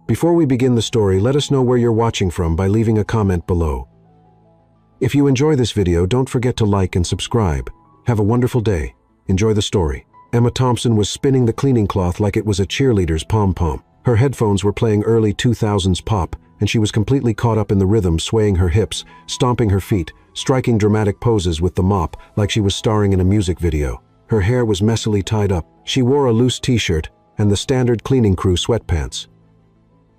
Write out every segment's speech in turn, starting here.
Before we begin the story, let us know where you're watching from by leaving a comment below. If you enjoy this video, don't forget to like and subscribe. Have a wonderful day. Enjoy the story. Emma Thompson was spinning the cleaning cloth like it was a cheerleader's pom-pom. Her headphones were playing early 2000s pop, and she was completely caught up in the rhythm, swaying her hips, stomping her feet, striking dramatic poses with the mop like she was starring in a music video. Her hair was messily tied up. She wore a loose t-shirt and the standard cleaning crew sweatpants.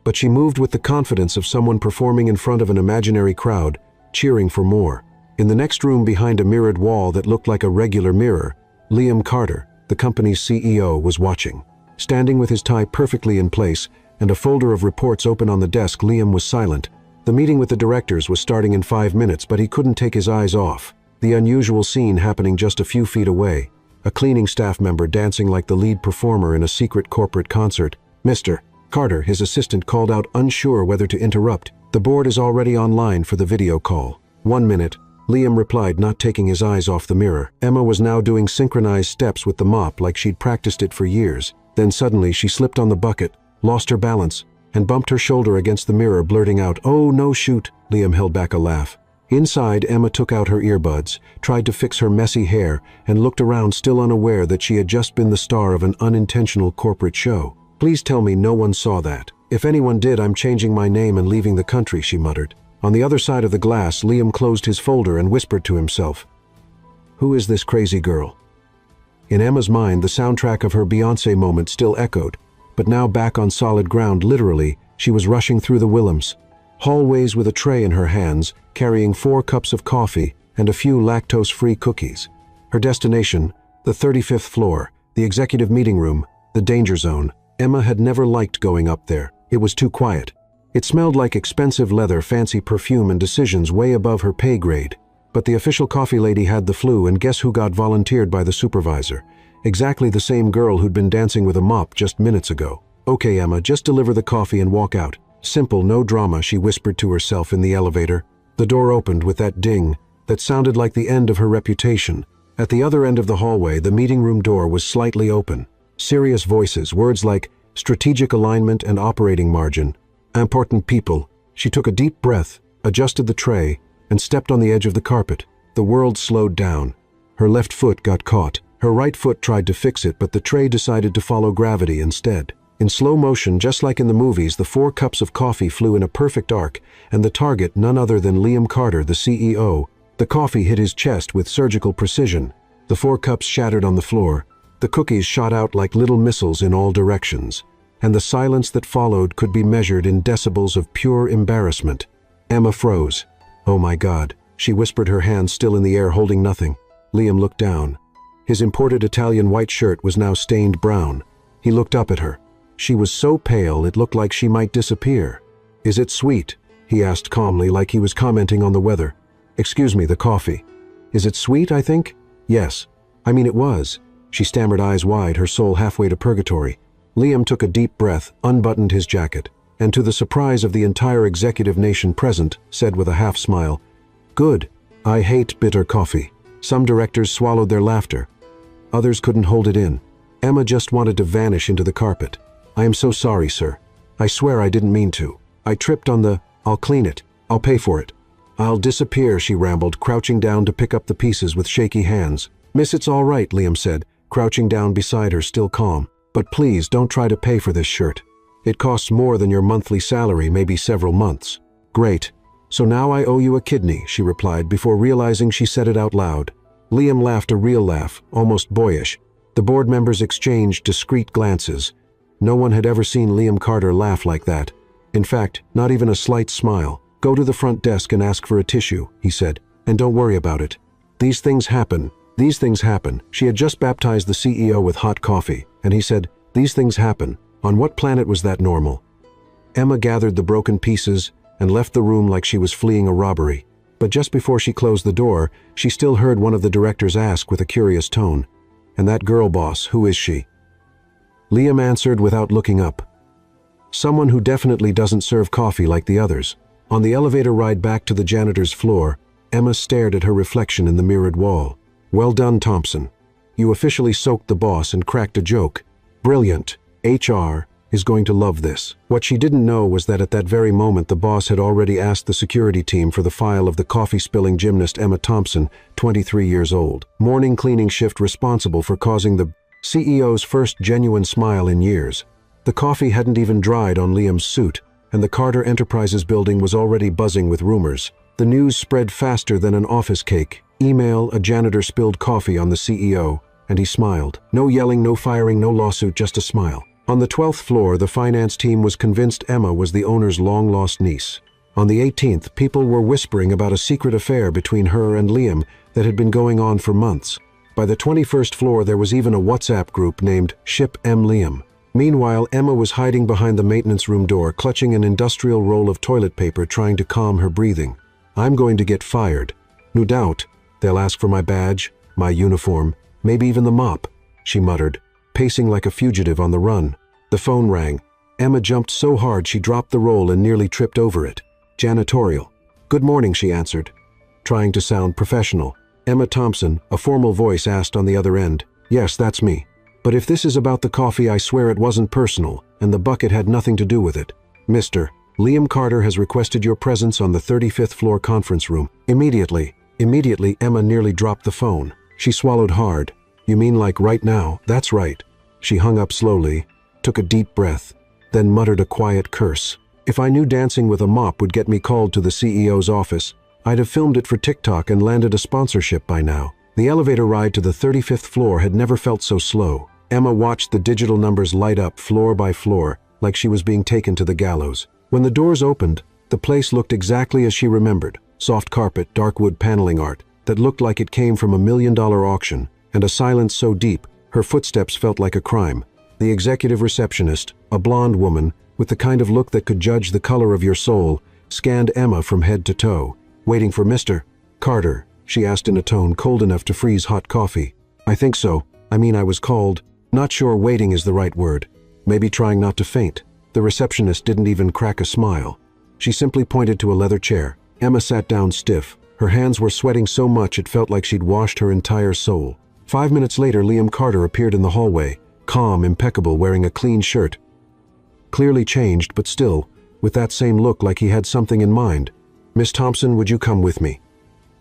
But she moved with the confidence of someone performing in front of an imaginary crowd, cheering for more. In the next room behind a mirrored wall that looked like a regular mirror, Liam Carter, the company's CEO, was watching. Standing with his tie perfectly in place and a folder of reports open on the desk, Liam was silent. The meeting with the directors was starting in 5 minutes, but he couldn't take his eyes off the unusual scene happening just a few feet away. A cleaning staff member dancing like the lead performer in a secret corporate concert. "Mr. Carter," his assistant called out, unsure whether to interrupt. "The board is already online for the video call." "1 minute," Liam replied, not taking his eyes off the mirror. Emma was now doing synchronized steps with the mop like she'd practiced it for years. Then suddenly she slipped on the bucket, lost her balance, and bumped her shoulder against the mirror, blurting out, "Oh no, shoot." Liam held back a laugh. Inside, Emma took out her earbuds, tried to fix her messy hair, and looked around, still unaware that she had just been the star of an unintentional corporate show. "Please tell me no one saw that. If anyone did, I'm changing my name and leaving the country," she muttered. On the other side of the glass, Liam closed his folder and whispered to himself, "Who is this crazy girl?" In Emma's mind, the soundtrack of her Beyoncé moment still echoed, but now back on solid ground, literally, she was rushing through the Willems hallways with a tray in her hands, carrying 4 cups of coffee and a few lactose-free cookies. Her destination, the 35th floor, the executive meeting room, the danger zone. Emma had never liked going up there. It was too quiet. It smelled like expensive leather, fancy perfume, and decisions way above her pay grade. But the official coffee lady had the flu, and guess who got volunteered by the supervisor? Exactly the same girl who'd been dancing with a mop just minutes ago. "Okay, Emma, just deliver the coffee and walk out. Simple, no drama," she whispered to herself in the elevator. The door opened with that ding that sounded like the end of her reputation. At the other end of the hallway, the meeting room door was slightly open. Serious voices, words like strategic alignment and operating margin. Important people. She took a deep breath, adjusted the tray, and stepped on the edge of the carpet. The world slowed down. Her left foot got caught. Her right foot tried to fix it, but the tray decided to follow gravity instead. In slow motion, just like in the movies, the 4 cups of coffee flew in a perfect arc, and the target, none other than Liam Carter, the CEO. The coffee hit his chest with surgical precision. The 4 cups shattered on the floor. The cookies shot out like little missiles in all directions. And the silence that followed could be measured in decibels of pure embarrassment. Emma froze. "Oh my God," she whispered, her hands still in the air holding nothing. Liam looked down. His imported Italian white shirt was now stained brown. He looked up at her. She was so pale it looked like she might disappear. "Is it sweet?" he asked calmly, like he was commenting on the weather. "Excuse me, the coffee. Is it sweet, I think?" "Yes. I mean, it was." She stammered, eyes wide, her soul halfway to purgatory. Liam took a deep breath, unbuttoned his jacket, and to the surprise of the entire executive nation present, said with a half-smile, "Good. I hate bitter coffee." Some directors swallowed their laughter. Others couldn't hold it in. Emma just wanted to vanish into the carpet. "I am so sorry, sir. I swear I didn't mean to. I tripped on the... I'll clean it. I'll pay for it." "I'll disappear," she rambled, crouching down to pick up the pieces with shaky hands. "Miss, it's all right," Liam said, crouching down beside her, still calm. "But please don't try to pay for this shirt. It costs more than your monthly salary, maybe several months." "Great. So now I owe you a kidney," she replied, before realizing she said it out loud. Liam laughed, a real laugh, almost boyish. The board members exchanged discreet glances. No one had ever seen Liam Carter laugh like that. In fact, not even a slight smile. "Go to the front desk and ask for a tissue," he said, "and don't worry about it. These things happen. These things happen." She had just baptized the CEO with hot coffee, and he said, "These things happen." On what planet was that normal? Emma gathered the broken pieces and left the room like she was fleeing a robbery. But just before she closed the door, she still heard one of the directors ask with a curious tone, "And that girl boss, who is she?" Liam answered without looking up, "Someone who definitely doesn't serve coffee like the others." On the elevator ride back to the janitor's floor, Emma stared at her reflection in the mirrored wall. "Well done, Thompson. You officially soaked the boss and cracked a joke. Brilliant. HR, is going to love this. What she didn't know was that at that very moment the boss had already asked the security team for the file of the coffee-spilling gymnast Emma Thompson, 23 years old. Morning cleaning shift responsible for causing the CEO's first genuine smile in years. The coffee hadn't even dried on Liam's suit, and the Carter Enterprises building was already buzzing with rumors. The news spread faster than an office cake. Email, a janitor spilled coffee on the CEO, and he smiled. No yelling, no firing, no lawsuit, just a smile. On the 12th floor, the finance team was convinced Emma was the owner's long-lost niece. On the 18th, people were whispering about a secret affair between her and Liam that had been going on for months. By the 21st floor, there was even a WhatsApp group named Ship M. Liam. Meanwhile, Emma was hiding behind the maintenance room door, clutching an industrial roll of toilet paper, trying to calm her breathing. I'm going to get fired. No doubt. They'll ask for my badge, my uniform, maybe even the MOP, she muttered, pacing like a fugitive on the run. The phone rang. Emma jumped so hard she dropped the roll and nearly tripped over it. Janitorial. Good morning, she answered, trying to sound professional. Emma Thompson, a formal voice asked on the other end. Yes, that's me. But if this is about the coffee, I swear it wasn't personal, and the bucket had nothing to do with it. Mr. Liam Carter has requested your presence on the 35th floor conference room. Immediately, Emma nearly dropped the phone. She swallowed hard. You mean like right now? That's right. She hung up slowly, took a deep breath, then muttered a quiet curse. If I knew dancing with a mop would get me called to the CEO's office, I'd have filmed it for TikTok and landed a sponsorship by now. The elevator ride to the 35th floor had never felt so slow. Emma watched the digital numbers light up floor by floor, like she was being taken to the gallows. When the doors opened, the place looked exactly as she remembered. Soft carpet, dark wood paneling art that looked like it came from $1 million auction, and a silence so deep, her footsteps felt like a crime. The executive receptionist, a blonde woman, with the kind of look that could judge the color of your soul, scanned Emma from head to toe. Waiting for Mr. Carter, she asked in a tone cold enough to freeze hot coffee. I think so. I was called. Not sure waiting is the right word. Maybe trying not to faint. The receptionist didn't even crack a smile. She simply pointed to a leather chair. Emma sat down stiff. Her hands were sweating so much it felt like she'd washed her entire soul. 5 minutes later, Liam Carter appeared in the hallway, calm, impeccable, wearing a clean shirt. Clearly changed, but still, with that same look like he had something in mind. Miss Thompson, would you come with me?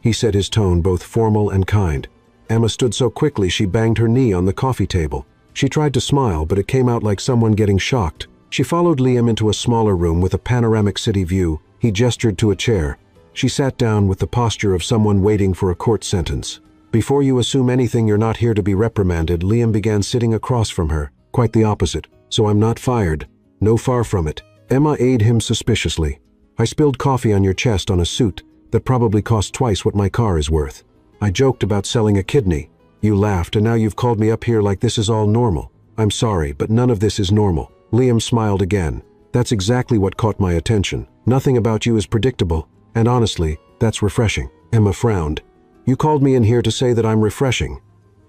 He said, his tone both formal and kind. Emma stood so quickly she banged her knee on the coffee table. She tried to smile, but it came out like someone getting shocked. She followed Liam into a smaller room with a panoramic city view. He gestured to a chair. She sat down with the posture of someone waiting for a court sentence. Before you assume anything, you're not here to be reprimanded, Liam began, sitting across from her. Quite the opposite. So I'm not fired. No, far from it. Emma eyed him suspiciously. I spilled coffee on your chest on a suit that probably cost twice what my car is worth. I joked about selling a kidney. You laughed, and now you've called me up here like this is all normal. I'm sorry, but none of this is normal. Liam smiled again. That's exactly what caught my attention. Nothing about you is predictable, and honestly, that's refreshing. Emma frowned. You called me in here to say that I'm refreshing.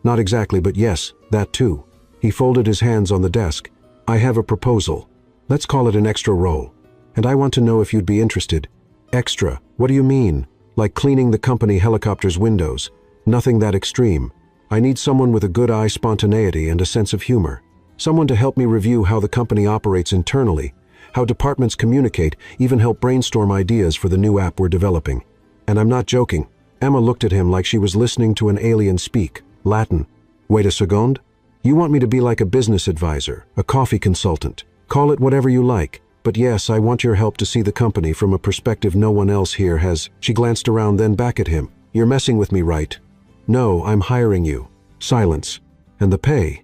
Not exactly, but yes, that too. He folded his hands on the desk. I have a proposal. Let's call it an extra role. And I want to know if you'd be interested. Extra? What do you mean? Like cleaning the company helicopter's windows. Nothing that extreme. I need someone with a good eye, spontaneity, and a sense of humor. Someone to help me review how the company operates internally, how departments communicate, even help brainstorm ideas for the new app we're developing. And I'm not joking. Emma looked at him like she was listening to an alien speak. Latin. Wait a second. You want me to be like a business advisor, a coffee consultant. Call it whatever you like. But yes, I want your help to see the company from a perspective no one else here has. She glanced around, then back at him. You're messing with me, right? No, I'm hiring you. Silence. And the pay?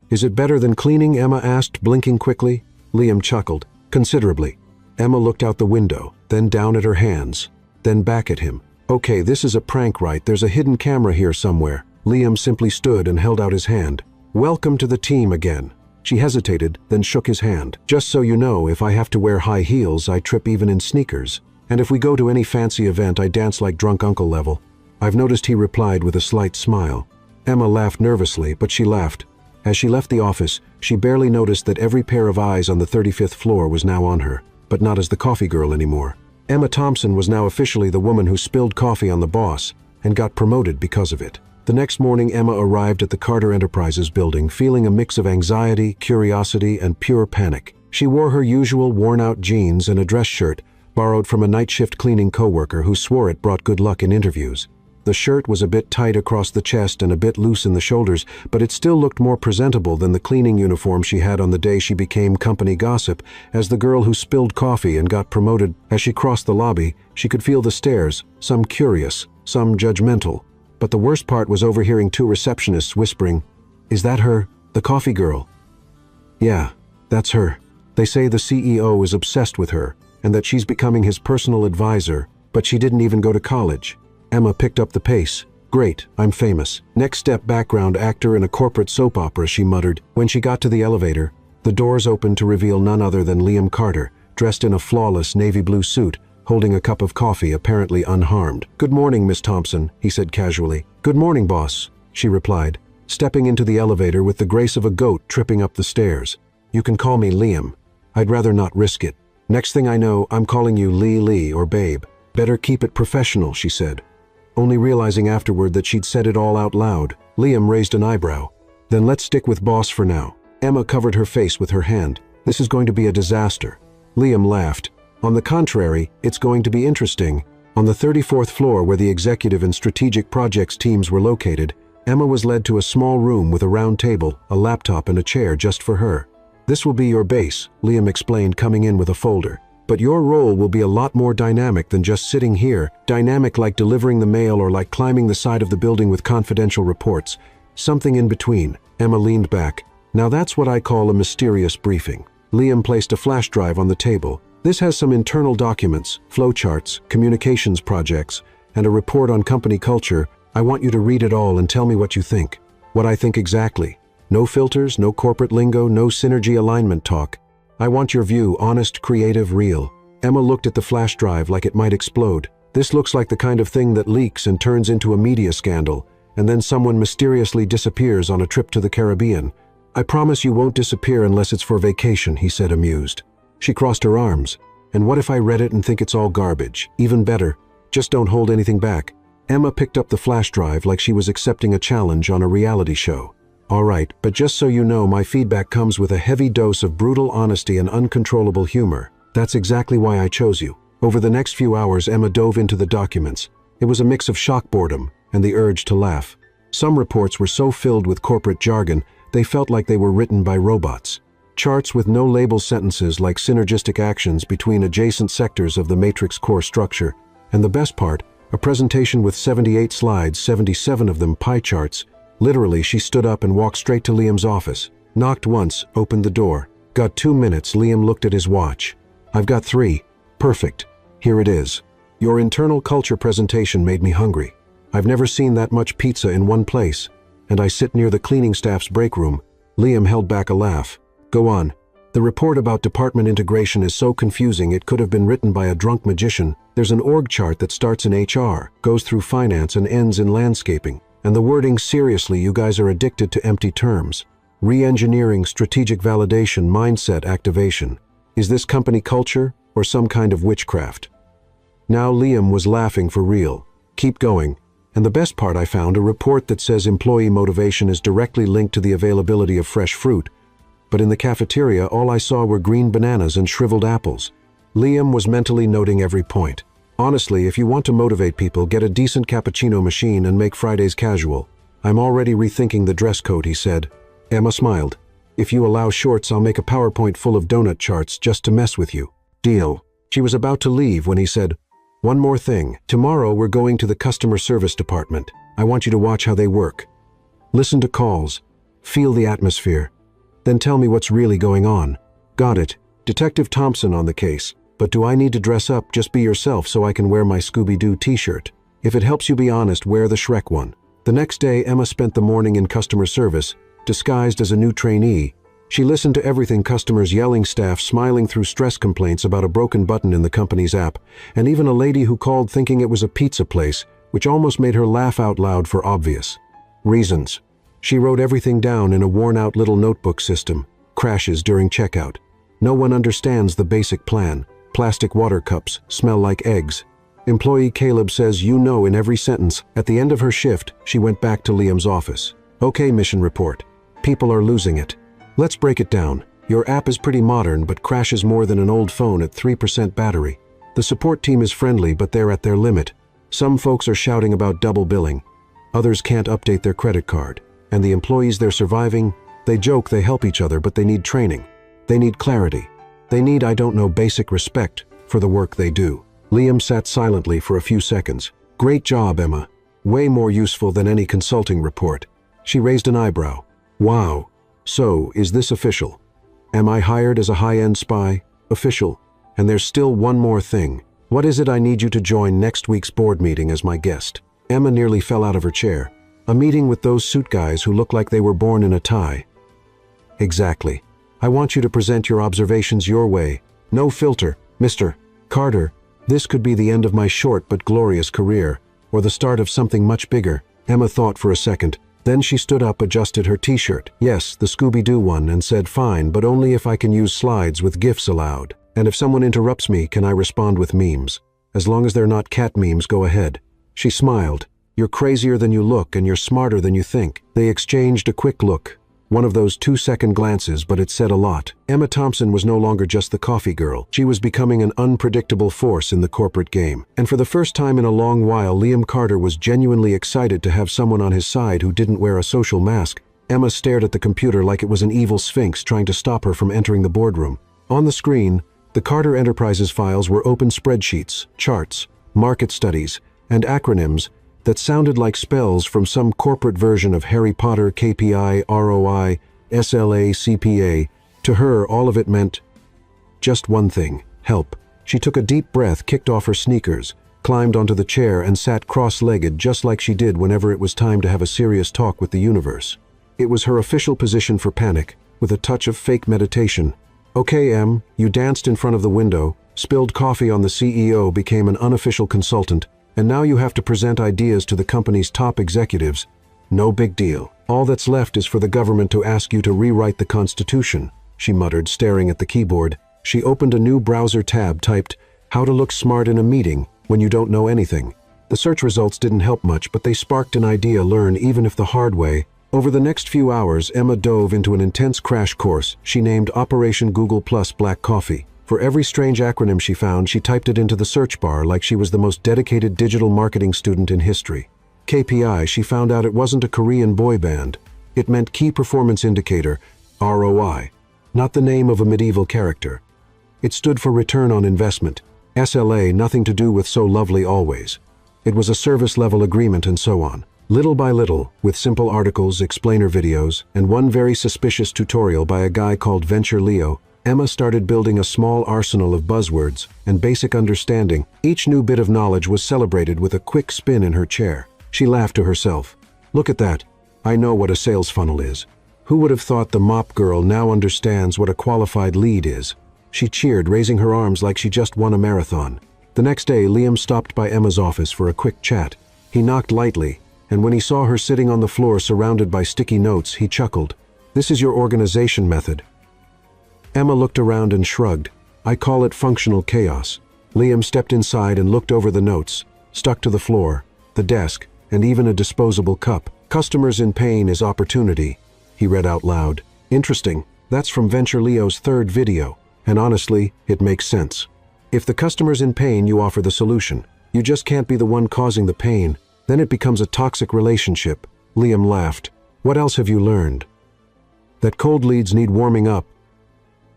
Is it better than cleaning? Emma asked, blinking quickly. Liam chuckled. Considerably. Emma looked out the window, then down at her hands, then back at him. Okay, this is a prank, right? There's a hidden camera here somewhere. Liam simply stood and held out his hand. Welcome to the team again. She hesitated, then shook his hand. Just so you know, if I have to wear high heels, I trip even in sneakers. And if we go to any fancy event, I dance like drunk uncle level. I've noticed, he replied with a slight smile. Emma laughed nervously, but she laughed. As she left the office, she barely noticed that every pair of eyes on the 35th floor was now on her, but not as the coffee girl anymore. Emma Thompson was now officially the woman who spilled coffee on the boss and got promoted because of it. The next morning, Emma arrived at the Carter Enterprises building feeling a mix of anxiety, curiosity, and pure panic. She wore her usual worn-out jeans and a dress shirt, borrowed from a night shift cleaning coworker who swore it brought good luck in interviews. The shirt was a bit tight across the chest and a bit loose in the shoulders, but it still looked more presentable than the cleaning uniform she had on the day she became company gossip as the girl who spilled coffee and got promoted. As she crossed the lobby, she could feel the stares, some curious, some judgmental. But the worst part was overhearing two receptionists whispering, "Is that her, the coffee girl?" "Yeah, that's her. They say the CEO is obsessed with her, and that she's becoming his personal advisor, but she didn't even go to college." Emma picked up the pace. "Great, I'm famous. Next step, background actor in a corporate soap opera," she muttered. When she got to the elevator, the doors opened to reveal none other than Liam Carter, dressed in a flawless navy blue suit, holding a cup of coffee, apparently unharmed. "Good morning, Miss Thompson," he said casually. "Good morning, boss," she replied, stepping into the elevator with the grace of a goat tripping up the stairs. "You can call me Liam. I'd rather not risk it. Next thing I know, I'm calling you Lee or Babe. Better keep it professional," she said, only realizing afterward that she'd said it all out loud. Liam raised an eyebrow. "Then let's stick with boss for now." Emma covered her face with her hand. "This is going to be a disaster." Liam laughed. "On the contrary, it's going to be interesting." On the 34th floor, where the executive and strategic projects teams were located, Emma was led to a small room with a round table, a laptop, and a chair just for her. "This will be your base," Liam explained, coming in with a folder. "But your role will be a lot more dynamic than just sitting here, dynamic like delivering the mail or like climbing the side of the building with confidential reports. Something in between." Emma leaned back. "Now that's what I call a mysterious briefing." Liam placed a flash drive on the table. "This has some internal documents, flowcharts, communications projects, and a report on company culture. I want you to read it all and tell me what you think." "What I think exactly. No filters, no corporate lingo, no synergy alignment talk. I want your view, honest, creative, real." Emma looked at the flash drive like it might explode. "This looks like the kind of thing that leaks and turns into a media scandal, and then someone mysteriously disappears on a trip to the Caribbean. I promise you won't disappear unless it's for vacation," he said, amused. She crossed her arms. "And what if I read it and think it's all garbage? Even better. Just don't hold anything back." Emma picked up the flash drive like she was accepting a challenge on a reality show. "All right, but just so you know, my feedback comes with a heavy dose of brutal honesty and uncontrollable humor. That's exactly why I chose you." Over the next few hours, Emma dove into the documents. It was a mix of shock, boredom, and the urge to laugh. Some reports were so filled with corporate jargon, they felt like they were written by robots. Charts with no label sentences like synergistic actions between adjacent sectors of the matrix core structure. And the best part, a presentation with 78 slides, 77 of them pie charts. Literally, she stood up and walked straight to Liam's office. Knocked once, opened the door. "Got 2 minutes," Liam looked at his watch. "I've got 3. "Perfect. Here it is. Your internal culture presentation made me hungry. I've never seen that much pizza in one place. And I sit near the cleaning staff's break room." Liam held back a laugh. "Go on." "The report about department integration is so confusing it could have been written by a drunk magician. There's an org chart that starts in HR, goes through finance, and ends in landscaping. And the wording, seriously, you guys are addicted to empty terms. Re-engineering, strategic validation, mindset activation. Is this company culture or some kind of witchcraft?" Now Liam was laughing for real. "Keep going. And the best part, I found a report that says employee motivation is directly linked to the availability of fresh fruit. But in the cafeteria, all I saw were green bananas and shriveled apples." Liam was mentally noting every point. "Honestly, if you want to motivate people, get a decent cappuccino machine and make Fridays casual. I'm already rethinking the dress code," he said. Emma smiled. "If you allow shorts, I'll make a PowerPoint full of donut charts just to mess with you." "Deal." She was about to leave when he said, "One more thing. Tomorrow we're going to the customer service department. I want you to watch how they work. Listen to calls. Feel the atmosphere. Then tell me what's really going on." "Got it. Detective Thompson on the case. But do I need to dress up? Just be yourself so I can wear my Scooby-Doo t-shirt. If it helps you be honest, wear the Shrek one." The next day, Emma spent the morning in customer service, disguised as a new trainee. She listened to everything: customers yelling, staff smiling through stress complaints about a broken button in the company's app, and even a lady who called thinking it was a pizza place, which almost made her laugh out loud for obvious reasons. She wrote everything down in a worn-out little notebook system. Crashes during checkout. No one understands the basic plan. Plastic water cups smell like eggs. Employee Caleb says "you know" in every sentence. At the end of her shift, she went back to Liam's office. "Okay, mission report. People are losing it. Let's break it down." Your app is pretty modern but crashes more than an old phone at 3% battery. The support team is friendly but they're at their limit. Some folks are shouting about double billing. Others can't update their credit card. And the employees they're surviving, they joke they help each other but they need training. They need clarity. They need, I don't know, basic respect for the work they do. Liam sat silently for a few seconds. Great job, Emma. Way more useful than any consulting report. She raised an eyebrow. Wow. So, is this official? Am I hired as a high-end spy? Official. And there's still one more thing. What is it I need you to join next week's board meeting as my guest? Emma nearly fell out of her chair. A meeting with those suit guys who look like they were born in a tie. Exactly. I want you to present your observations your way. No filter, Mr. Carter. This could be the end of my short but glorious career, or the start of something much bigger. Emma thought for a second. Then she stood up, adjusted her t-shirt. Yes, the Scooby-Doo one, and said, fine, but only if I can use slides with GIFs allowed. And if someone interrupts me, can I respond with memes? As long as they're not cat memes, go ahead. She smiled. You're crazier than you look, and you're smarter than you think. They exchanged a quick look. One of those 2-second glances, but it said a lot. Emma Thompson was no longer just the coffee girl. She was becoming an unpredictable force in the corporate game. And for the first time in a long while, Liam Carter was genuinely excited to have someone on his side who didn't wear a social mask. Emma stared at the computer like it was an evil sphinx trying to stop her from entering the boardroom. On the screen, the Carter Enterprises files were open spreadsheets, charts, market studies, and acronyms that sounded like spells from some corporate version of Harry Potter, KPI, ROI, SLA, CPA. To her, all of it meant just one thing: help. She took a deep breath, kicked off her sneakers, climbed onto the chair, and sat cross-legged just like she did whenever it was time to have a serious talk with the universe. It was her official position for panic, with a touch of fake meditation. Okay, Em, you danced in front of the window, spilled coffee on the CEO, became an unofficial consultant, and now you have to present ideas to the company's top executives. No big deal. All that's left is for the government to ask you to rewrite the Constitution, she muttered, staring at the keyboard. She opened a new browser tab, typed, How to look smart in a meeting when you don't know anything. The search results didn't help much, but they sparked an idea: learn even if the hard way. Over the next few hours, Emma dove into an intense crash course she named Operation Google Plus Black Coffee. For every strange acronym she found, she typed it into the search bar like she was the most dedicated digital marketing student in history. KPI, she found out it wasn't a Korean boy band. It meant Key Performance Indicator, ROI, not the name of a medieval character. It stood for Return on Investment. SLA, nothing to do with So Lovely Always. It was a service-level agreement, and so on. Little by little, with simple articles, explainer videos, and one very suspicious tutorial by a guy called Venture Leo, Emma started building a small arsenal of buzzwords and basic understanding. Each new bit of knowledge was celebrated with a quick spin in her chair. She laughed to herself. Look at that. I know what a sales funnel is. Who would have thought the MOP girl now understands what a qualified lead is? She cheered, raising her arms like she just won a marathon. The next day, Liam stopped by Emma's office for a quick chat. He knocked lightly, and when he saw her sitting on the floor surrounded by sticky notes, he chuckled. This is your organization method. Emma looked around and shrugged. I call it functional chaos. Liam stepped inside and looked over the notes, stuck to the floor, the desk, and even a disposable cup. Customers in pain is opportunity, he read out loud. Interesting. That's from Venture Leo's third video. And honestly, it makes sense. If the customer's in pain, you offer the solution. You just can't be the one causing the pain. Then it becomes a toxic relationship. Liam laughed. What else have you learned? That cold leads need warming up.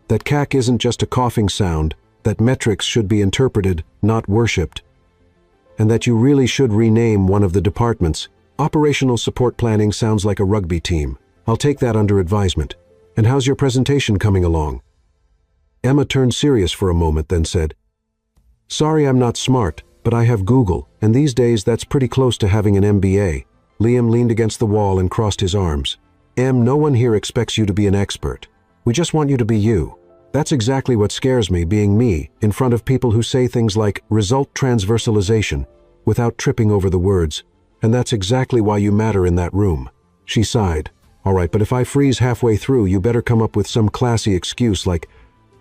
That CAC isn't just a coughing sound. That metrics should be interpreted, not worshipped. And that you really should rename one of the departments. Operational support planning sounds like a rugby team. I'll take that under advisement. And how's your presentation coming along? Emma turned serious for a moment, then said, Sorry I'm not smart, but I have Google, and these days that's pretty close to having an MBA. Liam leaned against the wall and crossed his arms. Em, no one here expects you to be an expert. We just want you to be you. That's exactly what scares me, being me, in front of people who say things like result transversalization, without tripping over the words. And that's exactly why you matter in that room. She sighed. All right, but if I freeze halfway through, you better come up with some classy excuse like,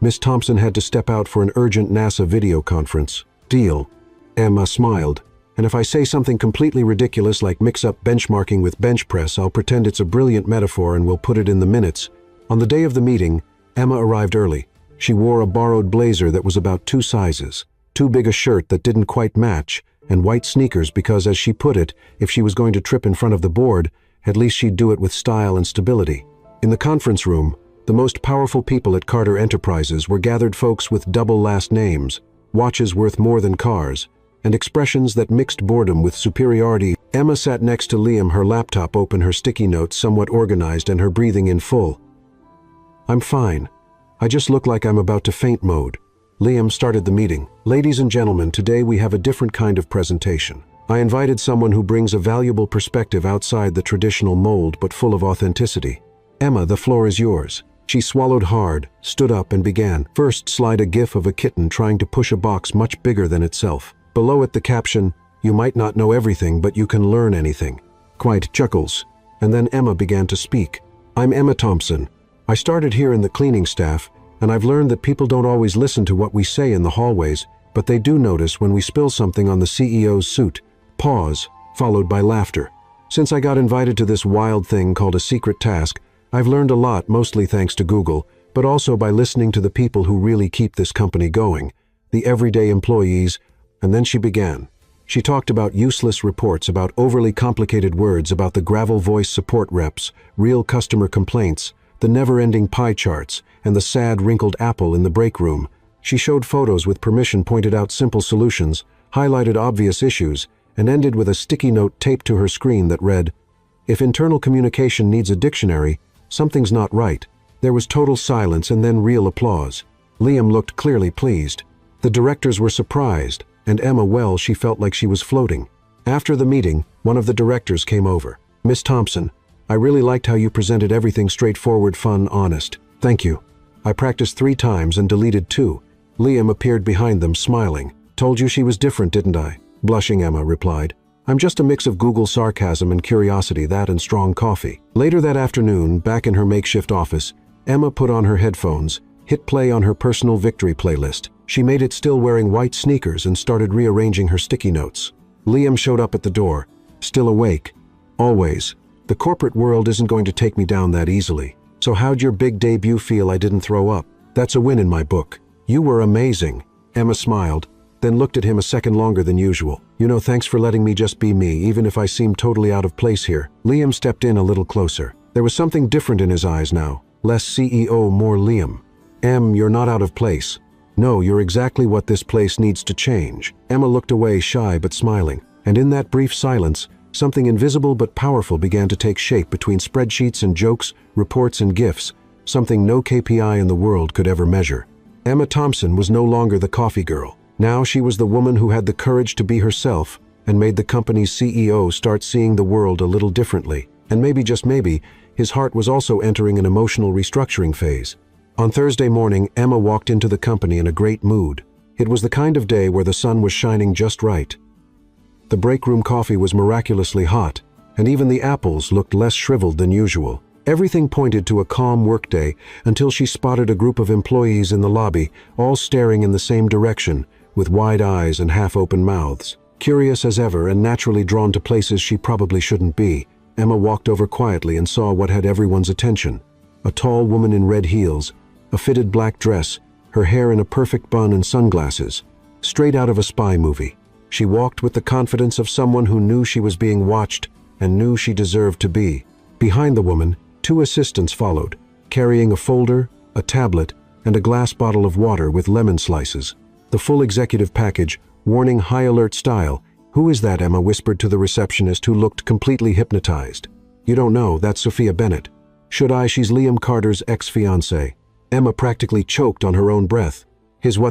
Miss Thompson had to step out for an urgent NASA video conference. Deal. Emma smiled. And if I say something completely ridiculous like mix up benchmarking with bench press, I'll pretend it's a brilliant metaphor and we'll put it in the minutes. On the day of the meeting, Emma arrived early. She wore a borrowed blazer that was about 2 sizes, too big a shirt that didn't quite match, and white sneakers because, as she put it, if she was going to trip in front of the board, at least she'd do it with style and stability. In the conference room, the most powerful people at Carter Enterprises were gathered folks with double last names, watches worth more than cars, and expressions that mixed boredom with superiority. Emma sat next to Liam, her laptop open, her sticky notes somewhat organized, and her breathing in full. "I'm fine. I just look like I'm about to faint" mode. Liam started the meeting. "Ladies and gentlemen, today we have a different kind of presentation. I invited someone who brings a valuable perspective outside the traditional mold but full of authenticity. Emma, the floor is yours." She swallowed hard, stood up, and began. First, slide a gif of a kitten trying to push a box much bigger than itself. Below it the caption, "You might not know everything, but you can learn anything." Quite chuckles. And then Emma began to speak. "I'm Emma Thompson. I started here in the cleaning staff, and I've learned that people don't always listen to what we say in the hallways, but they do notice when we spill something on the CEO's suit." Pause, followed by laughter. "Since I got invited to this wild thing called a secret task, I've learned a lot, mostly thanks to Google, but also by listening to the people who really keep this company going, the everyday employees." And then she began. She talked about useless reports, about overly complicated words, about the gravel voice support reps, real customer complaints, the never-ending pie charts, and the sad wrinkled apple in the break room. She showed photos with permission, pointed out simple solutions, highlighted obvious issues, and ended with a sticky note taped to her screen that read, "If internal communication needs a dictionary, something's not right." There was total silence and then real applause. Liam looked clearly pleased. The directors were surprised, and Emma, well, she felt like she was floating. After the meeting, one of the directors came over. "Miss Thompson, I really liked how you presented everything straightforward, fun, honest. Thank you. I practiced 3 times and deleted 2. Liam appeared behind them, smiling. "Told you she was different, didn't I?" Blushing, Emma replied. "I'm just a mix of Google sarcasm and curiosity, that and strong coffee." Later that afternoon, back in her makeshift office, Emma put on her headphones, hit play on her personal victory playlist. She made it still wearing white sneakers and started rearranging her sticky notes. Liam showed up at the door, still awake. "Always. The corporate world isn't going to take me down that easily. So how'd your big debut feel? I didn't throw up. That's a win in my book." "You were amazing." Emma smiled, then looked at him a second longer than usual. "You know, thanks for letting me just be me, even if I seem totally out of place here." Liam stepped in a little closer. There was something different in his eyes now. Less CEO, more Liam. "Em, you're not out of place. No, you're exactly what this place needs to change." Emma looked away, shy but smiling. And in that brief silence, something invisible but powerful began to take shape between spreadsheets and jokes, reports and gifs, something no KPI in the world could ever measure. Emma Thompson was no longer the coffee girl. Now she was the woman who had the courage to be herself and made the company's CEO start seeing the world a little differently. And maybe, just maybe, his heart was also entering an emotional restructuring phase. On Thursday morning, Emma walked into the company in a great mood. It was the kind of day where the sun was shining just right. The break room coffee was miraculously hot, and even the apples looked less shriveled than usual. Everything pointed to a calm workday until she spotted a group of employees in the lobby, all staring in the same direction, with wide eyes and half-open mouths. Curious as ever and naturally drawn to places she probably shouldn't be, Emma walked over quietly and saw what had everyone's attention. A tall woman in red heels, a fitted black dress, her hair in a perfect bun and sunglasses, straight out of a spy movie. She walked with the confidence of someone who knew she was being watched and knew she deserved to be. Behind the woman, 2 assistants followed, carrying a folder, a tablet, and a glass bottle of water with lemon slices. The full executive package, warning high alert style. "Who is that?" Emma whispered to the receptionist, who looked completely hypnotized. "You don't know, that's Sophia Bennett." "Should I? She's Liam Carter's ex-fiancée." Emma practically choked on her own breath.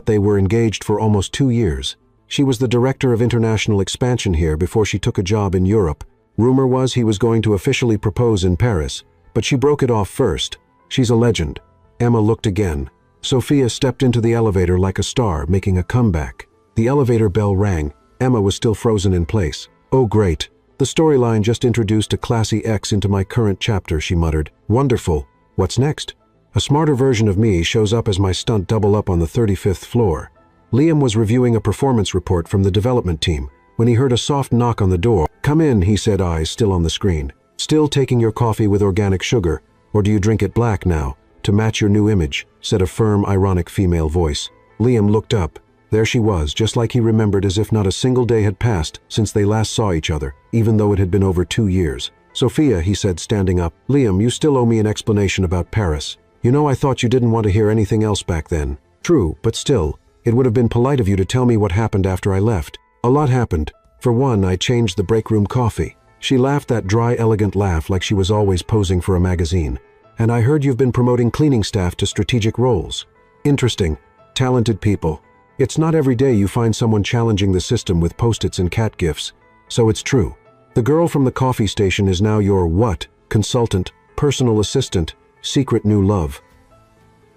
They were engaged for almost 2 years. She was the director of international expansion here before she took a job in Europe. Rumor was he was going to officially propose in Paris, but she broke it off first. She's a legend. Emma looked again. Sophia stepped into the elevator like a star, making a comeback. The elevator bell rang. Emma was still frozen in place. "Oh great. The storyline just introduced a classy ex into my current chapter," she muttered. "Wonderful. What's next?" A smarter version of me shows up as my stunt double up on the 35th floor. Liam was reviewing a performance report from the development team when he heard a soft knock on the door. "Come in," he said, eyes still on the screen. "Still taking your coffee with organic sugar, or do you drink it black now?" to match your new image," said a firm, ironic female voice. Liam looked up. There she was, just like he remembered, as if not a single day had passed since they last saw each other, even though it had been over 2 years. "Sophia," he said, standing up. "Liam, you still owe me an explanation about Paris. You know, I thought you didn't want to hear anything else back then." "True, but still, it would have been polite of you to tell me what happened after I left." "A lot happened. For one, I changed the break room coffee." She laughed that dry, elegant laugh like she was always posing for a magazine. "And I heard you've been promoting cleaning staff to strategic roles." "Interesting. Talented people. It's not every day you find someone challenging the system with post-its and cat gifs. So it's true. The girl from the coffee station is now your what? Consultant, personal assistant, secret new love."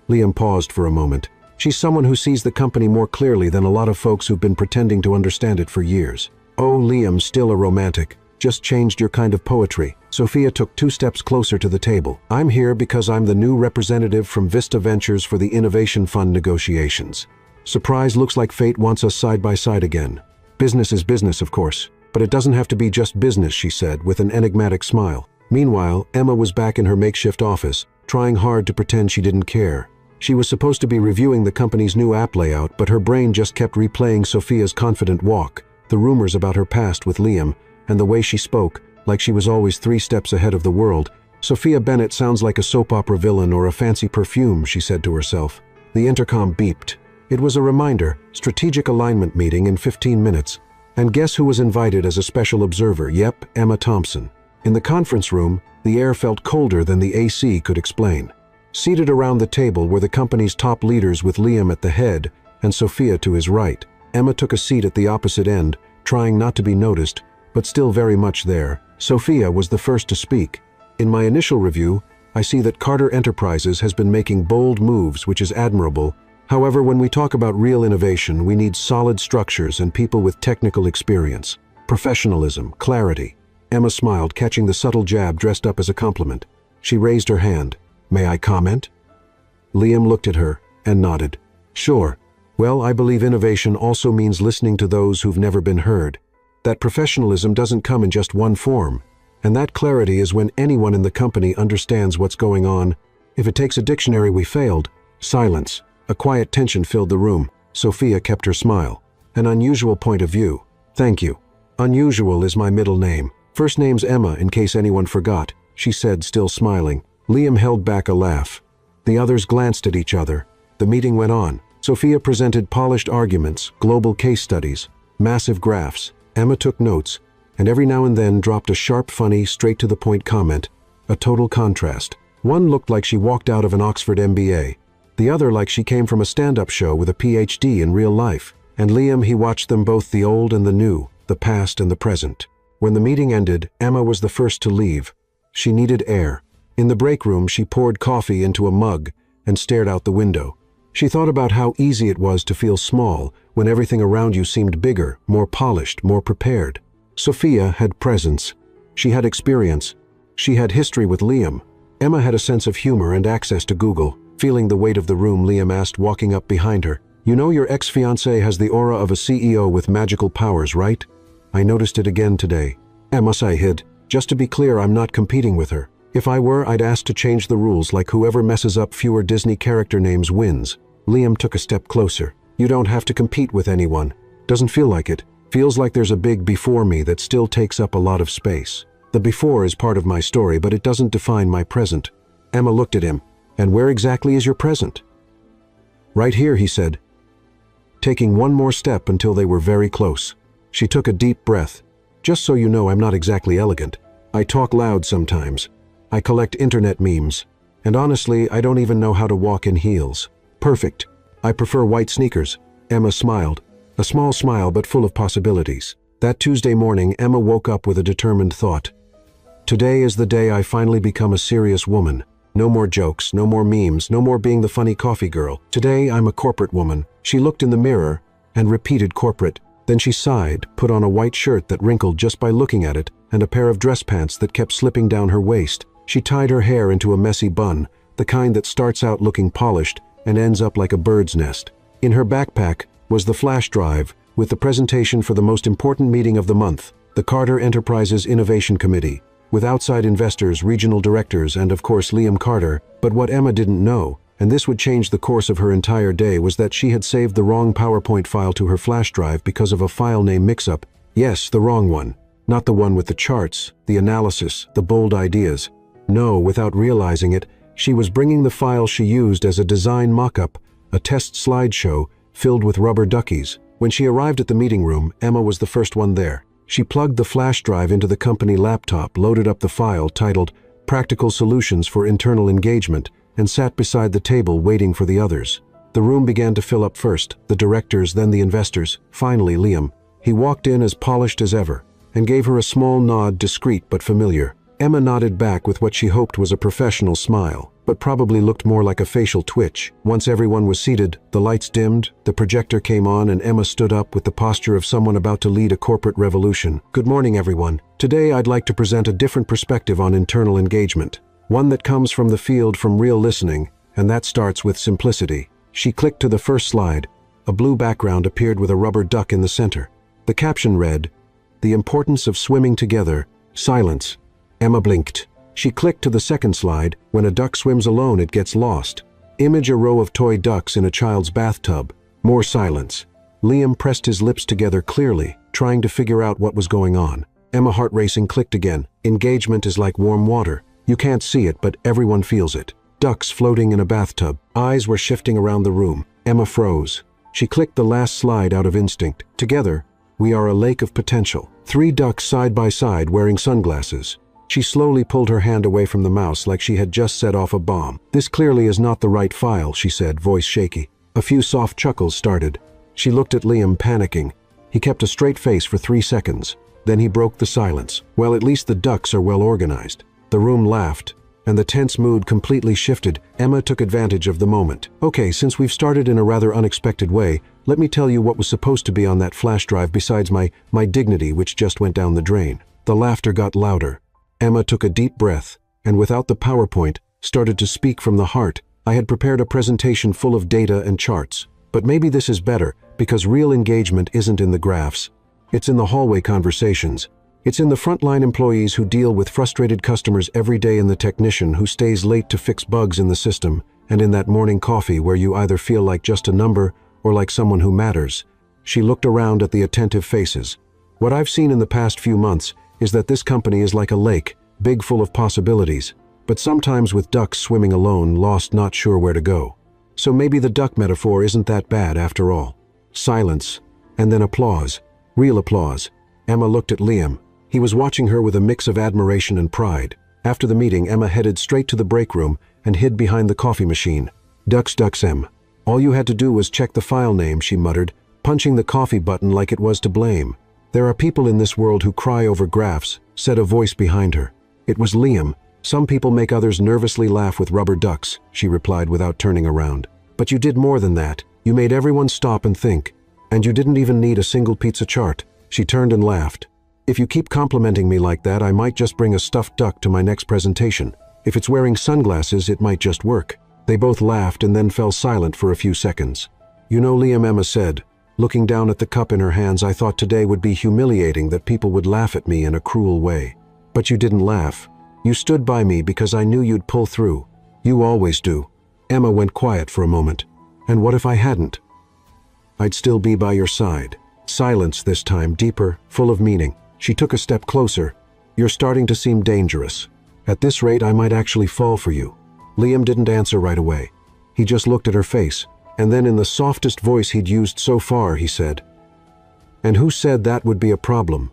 Liam paused for a moment. "She's someone who sees the company more clearly than a lot of folks who've been pretending to understand it for years." "Oh, Liam, still a romantic. Just changed your kind of poetry." Sophia took 2 steps closer to the table. "I'm here because I'm the new representative from Vista Ventures for the Innovation Fund negotiations. Surprise, looks like fate wants us side by side again. Business is business, of course, but it doesn't have to be just business," she said with an enigmatic smile. Meanwhile, Emma was back in her makeshift office, trying hard to pretend she didn't care. She was supposed to be reviewing the company's new app layout, but her brain just kept replaying Sophia's confident walk, the rumors about her past with Liam, and the way she spoke, like she was always 3 steps ahead of the world. "Sophia Bennett sounds like a soap opera villain or a fancy perfume," she said to herself. The intercom beeped. It was a reminder, strategic alignment meeting in 15 minutes. And guess who was invited as a special observer? Yep, Emma Thompson. In the conference room, the air felt colder than the AC could explain. Seated around the table were the company's top leaders, with Liam at the head and Sophia to his right. Emma took a seat at the opposite end, trying not to be noticed, but still very much there. Sophia was the first to speak. "In my initial review, I see that Carter Enterprises has been making bold moves, which is admirable. However, when we talk about real innovation, we need solid structures and people with technical experience. Professionalism, clarity." Emma smiled, catching the subtle jab dressed up as a compliment. She raised her hand. "May I comment?" Liam looked at her and nodded. "Sure. Well, I believe innovation also means listening to those who've never been heard. That professionalism doesn't come in just one form. And that clarity is when anyone in the company understands what's going on. If it takes a dictionary, we failed." Silence. A quiet tension filled the room. Sophia kept her smile. "An unusual point of view. Thank you. Unusual is my middle name. First name's Emma, in case anyone forgot," she said, still smiling. Liam held back a laugh. The others glanced at each other. The meeting went on. Sophia presented polished arguments, global case studies, massive graphs. Emma took notes, and every now and then dropped a sharp, funny, straight-to-the-point comment. A total contrast. One looked like she walked out of an Oxford MBA. The other like she came from a stand-up show with a PhD in real life. And Liam, he watched them both, the old and the new, the past and the present. When the meeting ended, Emma was the first to leave. She needed air. In the break room, she poured coffee into a mug and stared out the window. She thought about how easy it was to feel small when everything around you seemed bigger, more polished, more prepared. Sophia had presence. She had experience. She had history with Liam. Emma had a sense of humor and access to Google. Feeling the weight of the room, Liam asked, walking up behind her. "You know your ex-fiancée has the aura of a CEO with magical powers, right?" "I noticed it again today." "Emma," I hid. "Just to be clear, I'm not competing with her. If I were, I'd ask to change the rules, like whoever messes up fewer Disney character names wins." Liam took a step closer. "You don't have to compete with anyone. Doesn't feel like it. Feels like there's a big before me that still takes up a lot of space. The before is part of my story, but it doesn't define my present." Emma looked at him. "And where exactly is your present?" "Right here," he said, taking one more step until they were very close. She took a deep breath. "Just so you know, I'm not exactly elegant. I talk loud sometimes. I collect internet memes. And honestly, I don't even know how to walk in heels." "Perfect. I prefer white sneakers." Emma smiled. A small smile, but full of possibilities. That Tuesday morning, Emma woke up with a determined thought. "Today is the day I finally become a serious woman. No more jokes, no more memes, no more being the funny coffee girl. Today, I'm a corporate woman." She looked in the mirror and repeated corporate. Then she sighed, put on a white shirt that wrinkled just by looking at it, and a pair of dress pants that kept slipping down her waist. She tied her hair into a messy bun, the kind that starts out looking polished and ends up like a bird's nest. In her backpack was the flash drive with the presentation for the most important meeting of the month, the Carter Enterprises Innovation Committee. with outside investors, regional directors, and of course Liam Carter. But what Emma didn't know, and this would change the course of her entire day, was that she had saved the wrong PowerPoint file to her flash drive because of a file name mix-up. Yes, the wrong one. Not the one with the charts, the analysis, the bold ideas. No, without realizing it, she was bringing the file she used as a design mock-up, a test slideshow filled with rubber duckies. When she arrived at the meeting room, Emma was the first one there. She plugged the flash drive into the company laptop, loaded up the file titled Practical Solutions for Internal Engagement, and sat beside the table waiting for the others. The room began to fill up first, the directors, then the investors, finally Liam. He walked in as polished as ever, and gave her a small nod, discreet but familiar. Emma nodded back with what she hoped was a professional smile, but probably looked more like a facial twitch. Once everyone was seated, the lights dimmed, the projector came on, and Emma stood up with the posture of someone about to lead a corporate revolution. Good morning, everyone. Today I'd like to present a different perspective on internal engagement. One that comes from the field, from real listening, and that starts with simplicity. She clicked to the first slide. A blue background appeared with a rubber duck in the center. The caption read, "The importance of swimming together. Silence." Emma blinked. She clicked to the second slide. When a duck swims alone, it gets lost. Image a row of toy ducks in a child's bathtub. More silence. Liam pressed his lips together clearly, trying to figure out what was going on. Emma, heart racing, clicked again. Engagement is like warm water. You can't see it, but everyone feels it. Ducks floating in a bathtub. Eyes were shifting around the room. Emma froze. She clicked the last slide out of instinct. Together, we are a lake of potential. 3 ducks side by side wearing sunglasses. She slowly pulled her hand away from the mouse like she had just set off a bomb. This clearly is not the right file, she said, voice shaky. A few soft chuckles started. She looked at Liam, panicking. He kept a straight face for 3 seconds. Then he broke the silence. Well, at least the ducks are well organized. The room laughed, and the tense mood completely shifted. Emma took advantage of the moment. Okay, since we've started in a rather unexpected way, let me tell you what was supposed to be on that flash drive besides my dignity, which just went down the drain. The laughter got louder. Emma took a deep breath, and without the PowerPoint, started to speak from the heart. I had prepared a presentation full of data and charts. But maybe this is better, because real engagement isn't in the graphs. It's in the hallway conversations. It's in the frontline employees who deal with frustrated customers every day, in the technician who stays late to fix bugs in the system, and in that morning coffee where you either feel like just a number or like someone who matters. She looked around at the attentive faces. What I've seen in the past few months is that this company is like a lake, big, full of possibilities, but sometimes with ducks swimming alone, lost, not sure where to go. So maybe the duck metaphor isn't that bad after all. Silence, and then applause. Real applause. Emma looked at Liam. He was watching her with a mix of admiration and pride. After the meeting, Emma headed straight to the break room and hid behind the coffee machine. Ducks, Em. All you had to do was check the file name, she muttered, punching the coffee button like it was to blame. There are people in this world who cry over graphs, said a voice behind her. It was Liam. Some people make others nervously laugh with rubber ducks, she replied without turning around. But you did more than that. You made everyone stop and think. And you didn't even need a single pizza chart. She turned and laughed. If you keep complimenting me like that, I might just bring a stuffed duck to my next presentation. If it's wearing sunglasses, it might just work. They both laughed and then fell silent for a few seconds. You know, Liam, Emma said, looking down at the cup in her hands, I thought today would be humiliating, that people would laugh at me in a cruel way. But you didn't laugh. You stood by me because I knew you'd pull through. You always do. Emma went quiet for a moment. And what if I hadn't? I'd still be by your side. Silence this time, deeper, full of meaning. She took a step closer. You're starting to seem dangerous. At this rate, I might actually fall for you. Liam didn't answer right away. He just looked at her face, and then in the softest voice he'd used so far, he said, "And who said that would be a problem?"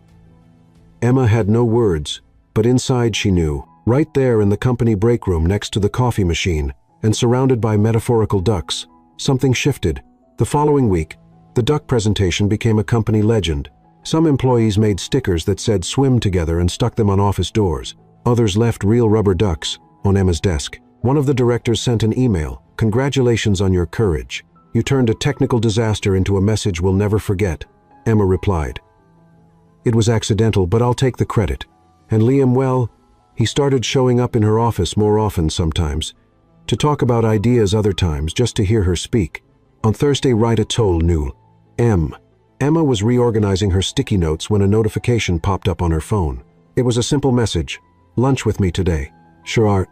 Emma had no words, but inside she knew. Right there in the company break room next to the coffee machine, and surrounded by metaphorical ducks, something shifted. The following week, the duck presentation became a company legend. Some employees made stickers that said "swim together" and stuck them on office doors. Others left real rubber ducks on Emma's desk. One of the directors sent an email, "Congratulations on your courage. You turned a technical disaster into a message we'll never forget." Emma replied, "It was accidental, but I'll take the credit." And Liam, well, he started showing up in her office more often sometimes, to talk about ideas other times, just to hear her speak. On Thursday, write a toll nul. Emma was reorganizing her sticky notes when a notification popped up on her phone. It was a simple message. Lunch with me today. Sure.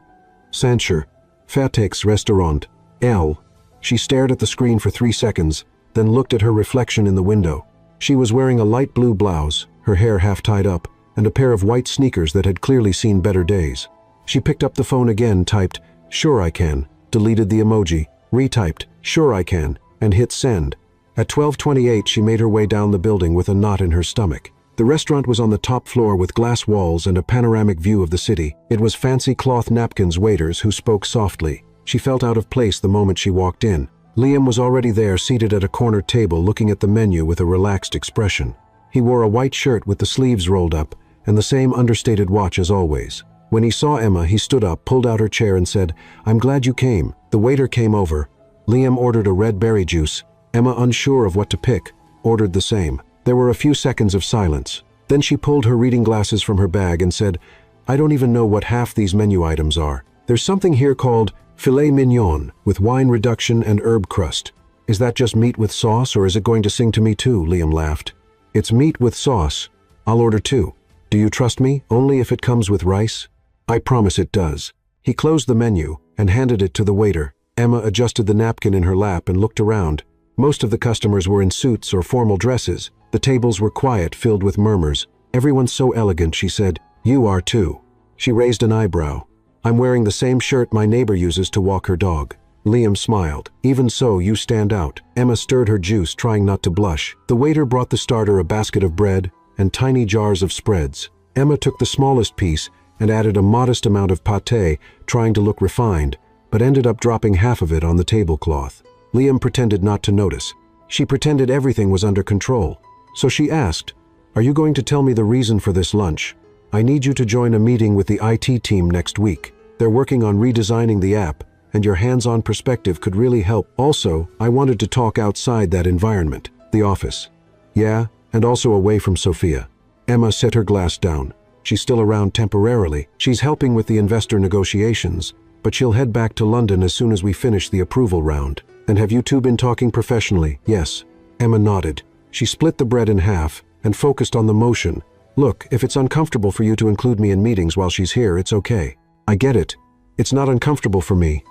Sancher. Fertex Restaurant. L. She stared at the screen for 3 seconds, then looked at her reflection in the window. She was wearing a light blue blouse, her hair half tied up, and a pair of white sneakers that had clearly seen better days. She picked up the phone again, typed, "Sure I can," deleted the emoji, retyped, "Sure I can," and hit send. At 12:28, she made her way down the building with a knot in her stomach. The restaurant was on the top floor with glass walls and a panoramic view of the city. It was fancy cloth napkins waiters who spoke softly. She felt out of place the moment she walked in. Liam was already there, seated at a corner table, looking at the menu with a relaxed expression. He wore a white shirt with the sleeves rolled up and the same understated watch as always. When he saw Emma, he stood up, pulled out her chair and said, "I'm glad you came." The waiter came over. Liam ordered a red berry juice. Emma, unsure of what to pick, ordered the same. There were a few seconds of silence. Then she pulled her reading glasses from her bag and said, "I don't even know what half these menu items are. There's something here called filet mignon with wine reduction and herb crust. Is that just meat with sauce, or is it going to sing to me too?" Liam laughed. "It's meat with sauce. I'll order 2. Do you trust me? Only if it comes with rice?" "I promise it does." He closed the menu and handed it to the waiter. Emma adjusted the napkin in her lap and looked around. Most of the customers were in suits or formal dresses. The tables were quiet, filled with murmurs. "Everyone's so elegant," she said. "You are too." She raised an eyebrow. "I'm wearing the same shirt my neighbor uses to walk her dog." Liam smiled. "Even so, you stand out." Emma stirred her juice, trying not to blush. The waiter brought the starter a basket of bread and tiny jars of spreads. Emma took the smallest piece and added a modest amount of pâté, trying to look refined, but ended up dropping half of it on the tablecloth. Liam pretended not to notice. She pretended everything was under control. So she asked, "Are you going to tell me the reason for this lunch? I need you to join a meeting with the IT team next week. They're working on redesigning the app, and your hands-on perspective could really help. Also, I wanted to talk outside that environment, the office." "Yeah, and also away from Sophia." Emma set her glass down. "She's still around temporarily. She's helping with the investor negotiations, but she'll head back to London as soon as we finish the approval round." "And have you two been talking professionally?" "Yes." Emma nodded. She split the bread in half and focused on the motion. "Look, if it's uncomfortable for you to include me in meetings while she's here, it's okay. I get it. It's not uncomfortable for me.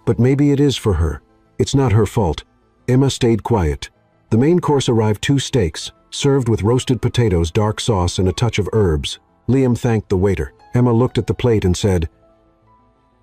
But maybe it is for her. It's not her fault." Emma stayed quiet. The main course arrived: 2 steaks, served with roasted potatoes, dark sauce, and a touch of herbs. Liam thanked the waiter. Emma looked at the plate and said,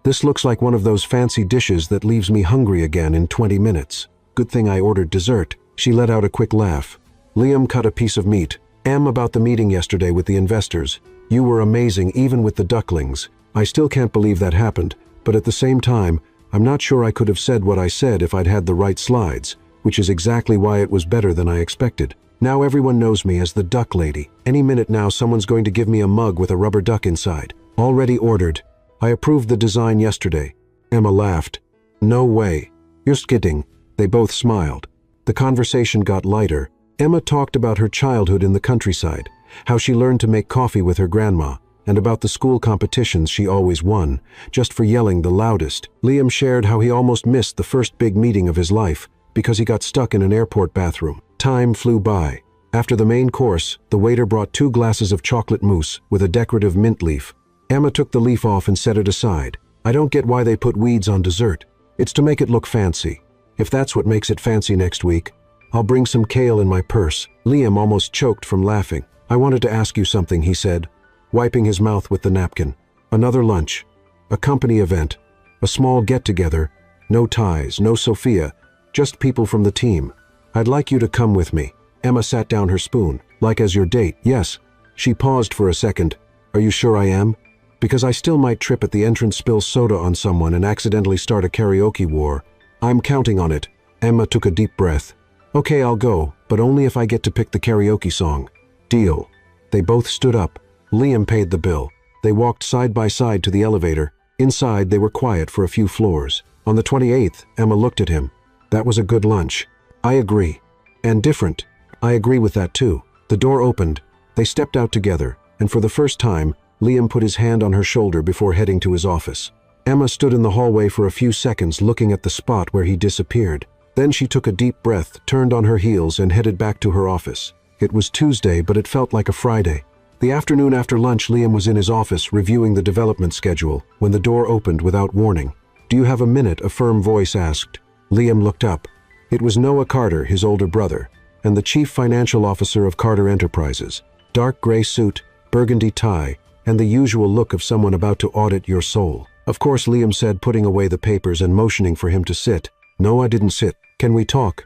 "This looks like one of those fancy dishes that leaves me hungry again in 20 minutes. Good thing I ordered dessert." She let out a quick laugh. Liam cut a piece of meat. "About the meeting yesterday with the investors. You were amazing, even with the ducklings. I still can't believe that happened, but at the same time, I'm not sure I could have said what I said if I'd had the right slides, which is exactly why it was better than I expected. Now everyone knows me as the duck lady. Any minute now someone's going to give me a mug with a rubber duck inside. Already ordered. I approved the design yesterday." Emma laughed. "No way. Just kidding." They both smiled. The conversation got lighter. Emma talked about her childhood in the countryside, how she learned to make coffee with her grandma, and about the school competitions she always won, just for yelling the loudest. Liam shared how he almost missed the first big meeting of his life because he got stuck in an airport bathroom. Time flew by. After the main course, the waiter brought 2 glasses of chocolate mousse with a decorative mint leaf. Emma took the leaf off and set it aside. "I don't get why they put weeds on dessert. It's to make it look fancy. If that's what makes it fancy next week, I'll bring some kale in my purse." Liam almost choked from laughing. "I wanted to ask you something," he said, wiping his mouth with the napkin. "Another lunch. A company event. A small get-together. No ties, no Sophia, just people from the team. I'd like you to come with me." Emma sat down her spoon. "Like as your date?" "Yes." She paused for a second. "Are you sure I am? Because I still might trip at the entrance, spill soda on someone, and accidentally start a karaoke war. I'm counting on it." Emma took a deep breath. "Okay, I'll go, but only if I get to pick the karaoke song." "Deal." They both stood up. Liam paid the bill. They walked side by side to the elevator. Inside, they were quiet for a few floors. On the 28th, Emma looked at him. "That was a good lunch." "I agree." "And different." "I agree with that too." The door opened. They stepped out together, and for the first time, Liam put his hand on her shoulder before heading to his office. Emma stood in the hallway for a few seconds, looking at the spot where he disappeared. Then she took a deep breath, turned on her heels, and headed back to her office. It was Tuesday, but it felt like a Friday. The afternoon after lunch, Liam was in his office reviewing the development schedule when the door opened without warning. "Do you have a minute?" a firm voice asked. Liam looked up. It was Noah Carter, his older brother, and the chief financial officer of Carter Enterprises. Dark gray suit, burgundy tie, and the usual look of someone about to audit your soul. "Of course," Liam said, putting away the papers and motioning for him to sit. Noah didn't sit. "Can we talk?"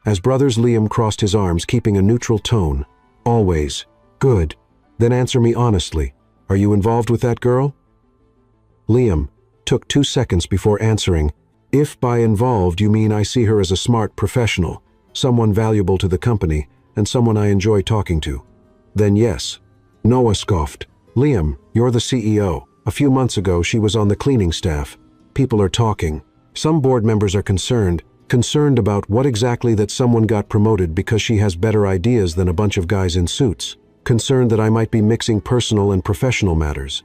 As brothers, Liam crossed his arms, keeping a neutral tone. "Always." "Good. Then answer me honestly. Are you involved with that girl?" Liam took 2 seconds before answering. "If by involved you mean I see her as a smart professional, someone valuable to the company, and someone I enjoy talking to, then yes." Noah scoffed. "Liam, you're the CEO. A few months ago, she was on the cleaning staff. People are talking. Some board members are concerned about what exactly that someone got promoted because she has better ideas than a bunch of guys in suits. Concerned that I might be mixing personal and professional matters."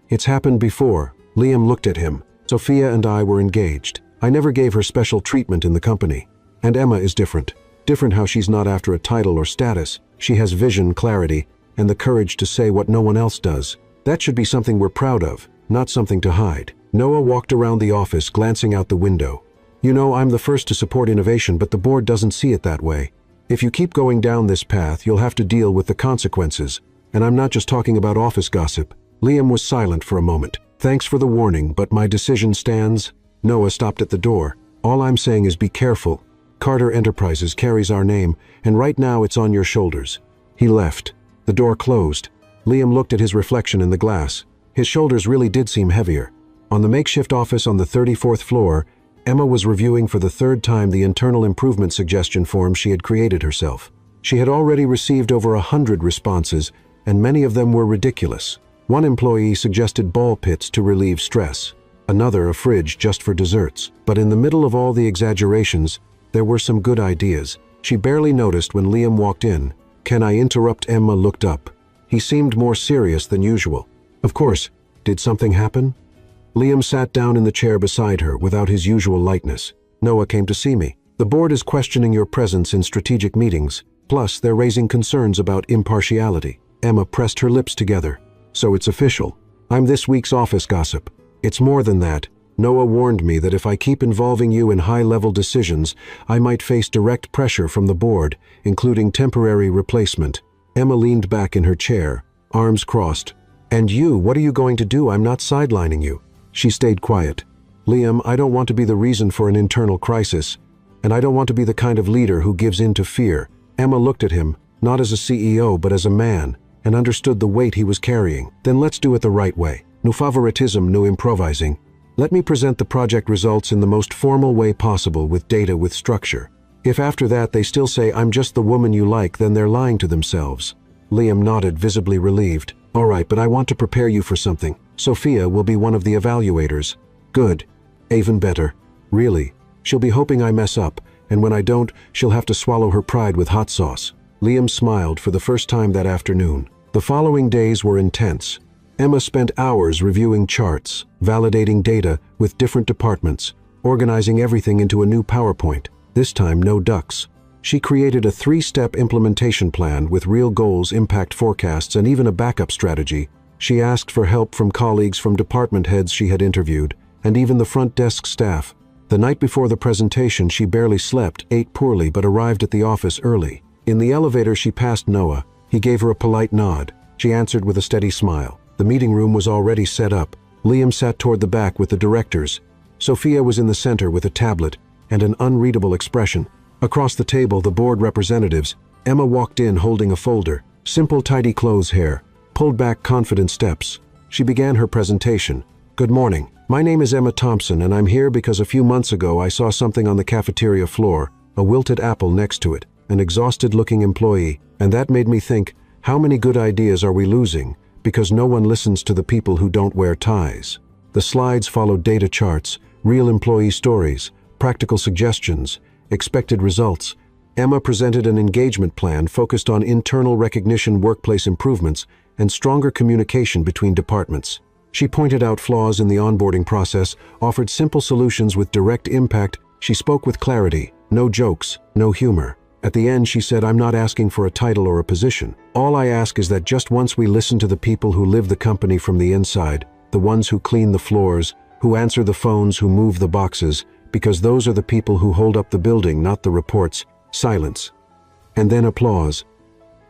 "It's happened before." Liam looked at him. "Sophia and I were engaged. I never gave her special treatment in the company. And Emma is different. Different how she's not after a title or status. She has vision, clarity, and the courage to say what no one else does. That should be something we're proud of, not something to hide." Noah walked around the office, glancing out the window. "You know, I'm the first to support innovation, but the board doesn't see it that way. If you keep going down this path, you'll have to deal with the consequences. And I'm not just talking about office gossip." Liam was silent for a moment. "Thanks for the warning, but my decision stands." Noah stopped at the door. "All I'm saying is be careful. Carter Enterprises carries our name, and right now it's on your shoulders." He left. The door closed. Liam looked at his reflection in the glass. His shoulders really did seem heavier. On the makeshift office on the 34th floor, Emma was reviewing for the 3rd time the internal improvement suggestion form she had created herself. She had already received over 100 responses, and many of them were ridiculous. One employee suggested ball pits to relieve stress, another a fridge just for desserts. But in the middle of all the exaggerations, there were some good ideas. She barely noticed when Liam walked in. "Can I interrupt?" Emma looked up. He seemed more serious than usual. "Of course. Did something happen?" Liam sat down in the chair beside her without his usual lightness. "Noah came to see me. The board is questioning your presence in strategic meetings. Plus, they're raising concerns about impartiality." Emma pressed her lips together. "So it's official. I'm this week's office gossip." "It's more than that. Noah warned me that if I keep involving you in high-level decisions, I might face direct pressure from the board, including temporary replacement." Emma leaned back in her chair, arms crossed. "And you, what are you going to do? I'm not sidelining you." She stayed quiet. "Liam, I don't want to be the reason for an internal crisis, and I don't want to be the kind of leader who gives in to fear." Emma looked at him, not as a CEO but as a man, and understood the weight he was carrying. "Then let's do it the right way. No favoritism, no improvising. Let me present the project results in the most formal way possible, with data, with structure. If after that they still say I'm just the woman you like, then they're lying to themselves." Liam nodded, visibly relieved. "All right, but I want to prepare you for something. Sophia will be one of the evaluators." "Good. Even better. Really. She'll be hoping I mess up, and when I don't, she'll have to swallow her pride with hot sauce." Liam smiled for the first time that afternoon. The following days were intense. Emma spent hours reviewing charts, validating data with different departments, organizing everything into a new PowerPoint. This time, no ducks. She created a 3-step implementation plan with real goals, impact forecasts, and even a backup strategy. She asked for help from colleagues, from department heads she had interviewed, and even the front desk staff. The night before the presentation, she barely slept, ate poorly, but arrived at the office early. In the elevator, she passed Noah. He gave her a polite nod. She answered with a steady smile. The meeting room was already set up. Liam sat toward the back with the directors. Sophia was in the center with a tablet and an unreadable expression. Across the table, the board representatives. Emma walked in holding a folder. Simple, tidy clothes, hair, pulled back, confident steps. She began her presentation. "Good morning. My name is Emma Thompson, and I'm here because a few months ago I saw something on the cafeteria floor, a wilted apple next to it, an exhausted-looking employee, and that made me think, how many good ideas are we losing because no one listens to the people who don't wear ties?" The slides followed data charts, real employee stories, practical suggestions, expected results. Emma presented an engagement plan focused on internal recognition, workplace improvements, and stronger communication between departments. She pointed out flaws in the onboarding process, offered simple solutions with direct impact. She spoke with clarity, no jokes, no humor. At the end, she said, "I'm not asking for a title or a position. All I ask is that just once we listen to the people who live the company from the inside, the ones who clean the floors, who answer the phones, who move the boxes, because those are the people who hold up the building, not the reports." Silence. And then applause.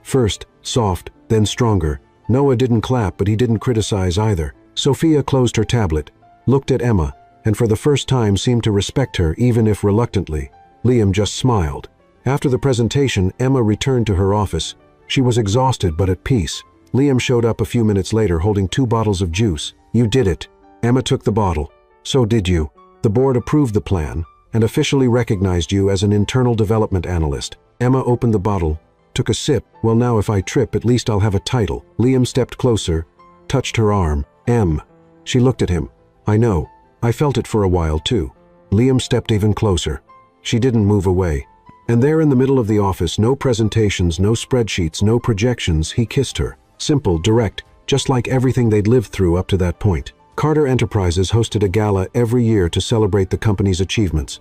First, soft, then stronger. Noah didn't clap, but he didn't criticize either. Sophia closed her tablet, looked at Emma, and for the first time seemed to respect her, even if reluctantly. Liam just smiled. After the presentation, Emma returned to her office. She was exhausted but at peace. Liam showed up a few minutes later holding 2 bottles of juice. "You did it." Emma took the bottle. "So did you. The board approved the plan and officially recognized you as an internal development analyst." Emma opened the bottle, took a sip. "Well, now if I trip, at least I'll have a title." Liam stepped closer, touched her arm. "Em." She looked at him. "I know. I felt it for a while too." Liam stepped even closer. She didn't move away. And there in the middle of the office, no presentations, no spreadsheets, no projections, he kissed her. Simple, direct, just like everything they'd lived through up to that point. Carter Enterprises hosted a gala every year to celebrate the company's achievements,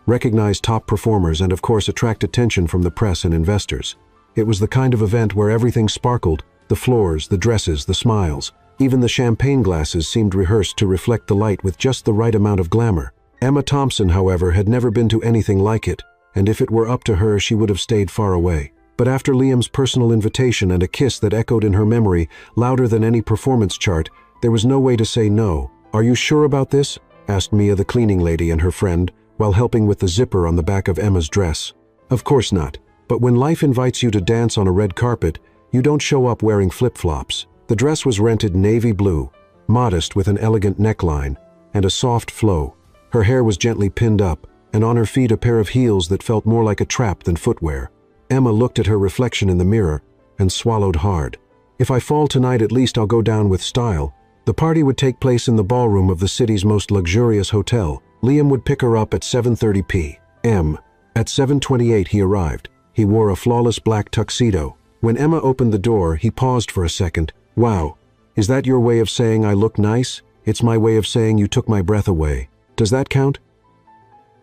recognize top performers, and of course attract attention from the press and investors. It was the kind of event where everything sparkled, the floors, the dresses, the smiles. Even the champagne glasses seemed rehearsed to reflect the light with just the right amount of glamour. Emma Thompson, however, had never been to anything like it, and if it were up to her, she would have stayed far away. But after Liam's personal invitation and a kiss that echoed in her memory louder than any performance chart, there was no way to say no. "Are you sure about this?" asked Mia, the cleaning lady, and her friend, while helping with the zipper on the back of Emma's dress. "Of course not. But when life invites you to dance on a red carpet, you don't show up wearing flip-flops." The dress was rented navy blue, modest with an elegant neckline and a soft flow. Her hair was gently pinned up, and on her feet a pair of heels that felt more like a trap than footwear. Emma looked at her reflection in the mirror and swallowed hard. "If I fall tonight, at least I'll go down with style." The party would take place in the ballroom of the city's most luxurious hotel. Liam would pick her up at 7:30 p.m. At 7:28 he arrived. He wore a flawless black tuxedo. When Emma opened the door, he paused for a second. "Wow, is that your way of saying I look nice?" "It's my way of saying you took my breath away. Does that count?"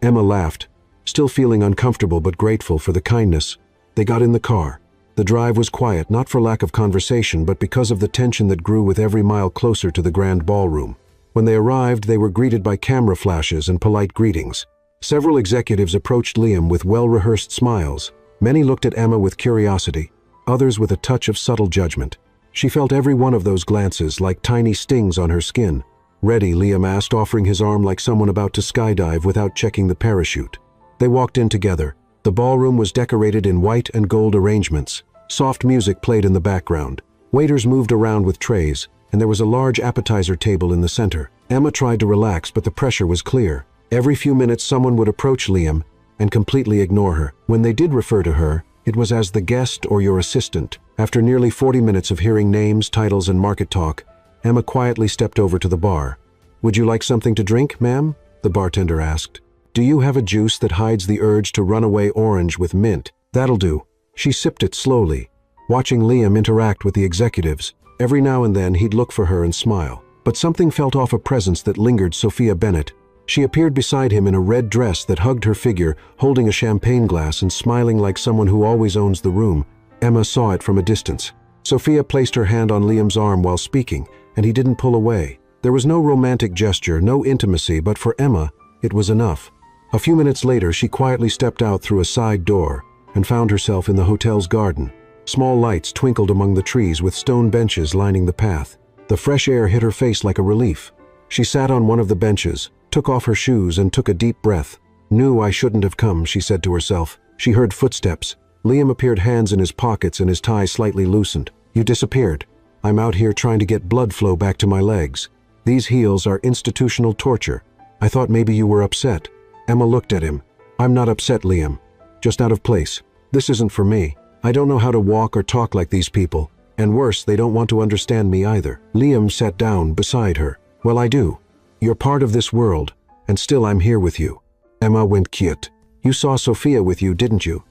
Emma laughed, still feeling uncomfortable but grateful for the kindness. They got in the car. The drive was quiet, not for lack of conversation, but because of the tension that grew with every mile closer to the grand ballroom. When they arrived, they were greeted by camera flashes and polite greetings. Several executives approached Liam with well-rehearsed smiles. Many looked at Emma with curiosity, others with a touch of subtle judgment. She felt every one of those glances like tiny stings on her skin. "Ready?" Liam asked, offering his arm like someone about to skydive without checking the parachute. They walked in together. The ballroom was decorated in white and gold arrangements. Soft music played in the background. Waiters moved around with trays, and there was a large appetizer table in the center. Emma tried to relax, but the pressure was clear. Every few minutes someone would approach Liam and completely ignore her. When they did refer to her, it was as the guest or your assistant. After nearly 40 minutes of hearing names, titles, and market talk, Emma quietly stepped over to the bar. "Would you like something to drink, ma'am?" the bartender asked. "Do you have a juice that hides the urge to run away, orange with mint?" "That'll do." She sipped it slowly, watching Liam interact with the executives. Every now and then he'd look for her and smile. But something felt off, a presence that lingered. Sophia Bennett. She appeared beside him in a red dress that hugged her figure, holding a champagne glass and smiling like someone who always owns the room. Emma saw it from a distance. Sophia placed her hand on Liam's arm while speaking, and he didn't pull away. There was no romantic gesture, no intimacy, but for Emma, it was enough. A few minutes later, she quietly stepped out through a side door and found herself in the hotel's garden. Small lights twinkled among the trees with stone benches lining the path. The fresh air hit her face like a relief. She sat on one of the benches, took off her shoes, and took a deep breath. "Knew I shouldn't have come," she said to herself. She heard footsteps. Liam appeared, hands in his pockets and his tie slightly loosened. "You disappeared. I'm out here trying to get blood flow back to my legs. These heels are institutional torture. I thought maybe you were upset." Emma looked at him. "I'm not upset, Liam. Just out of place. This isn't for me. I don't know how to walk or talk like these people. And worse, they don't want to understand me either." Liam sat down beside her. "Well, I do. You're part of this world, and still I'm here with you." Emma went quiet. "You saw Sophia with you, didn't you?"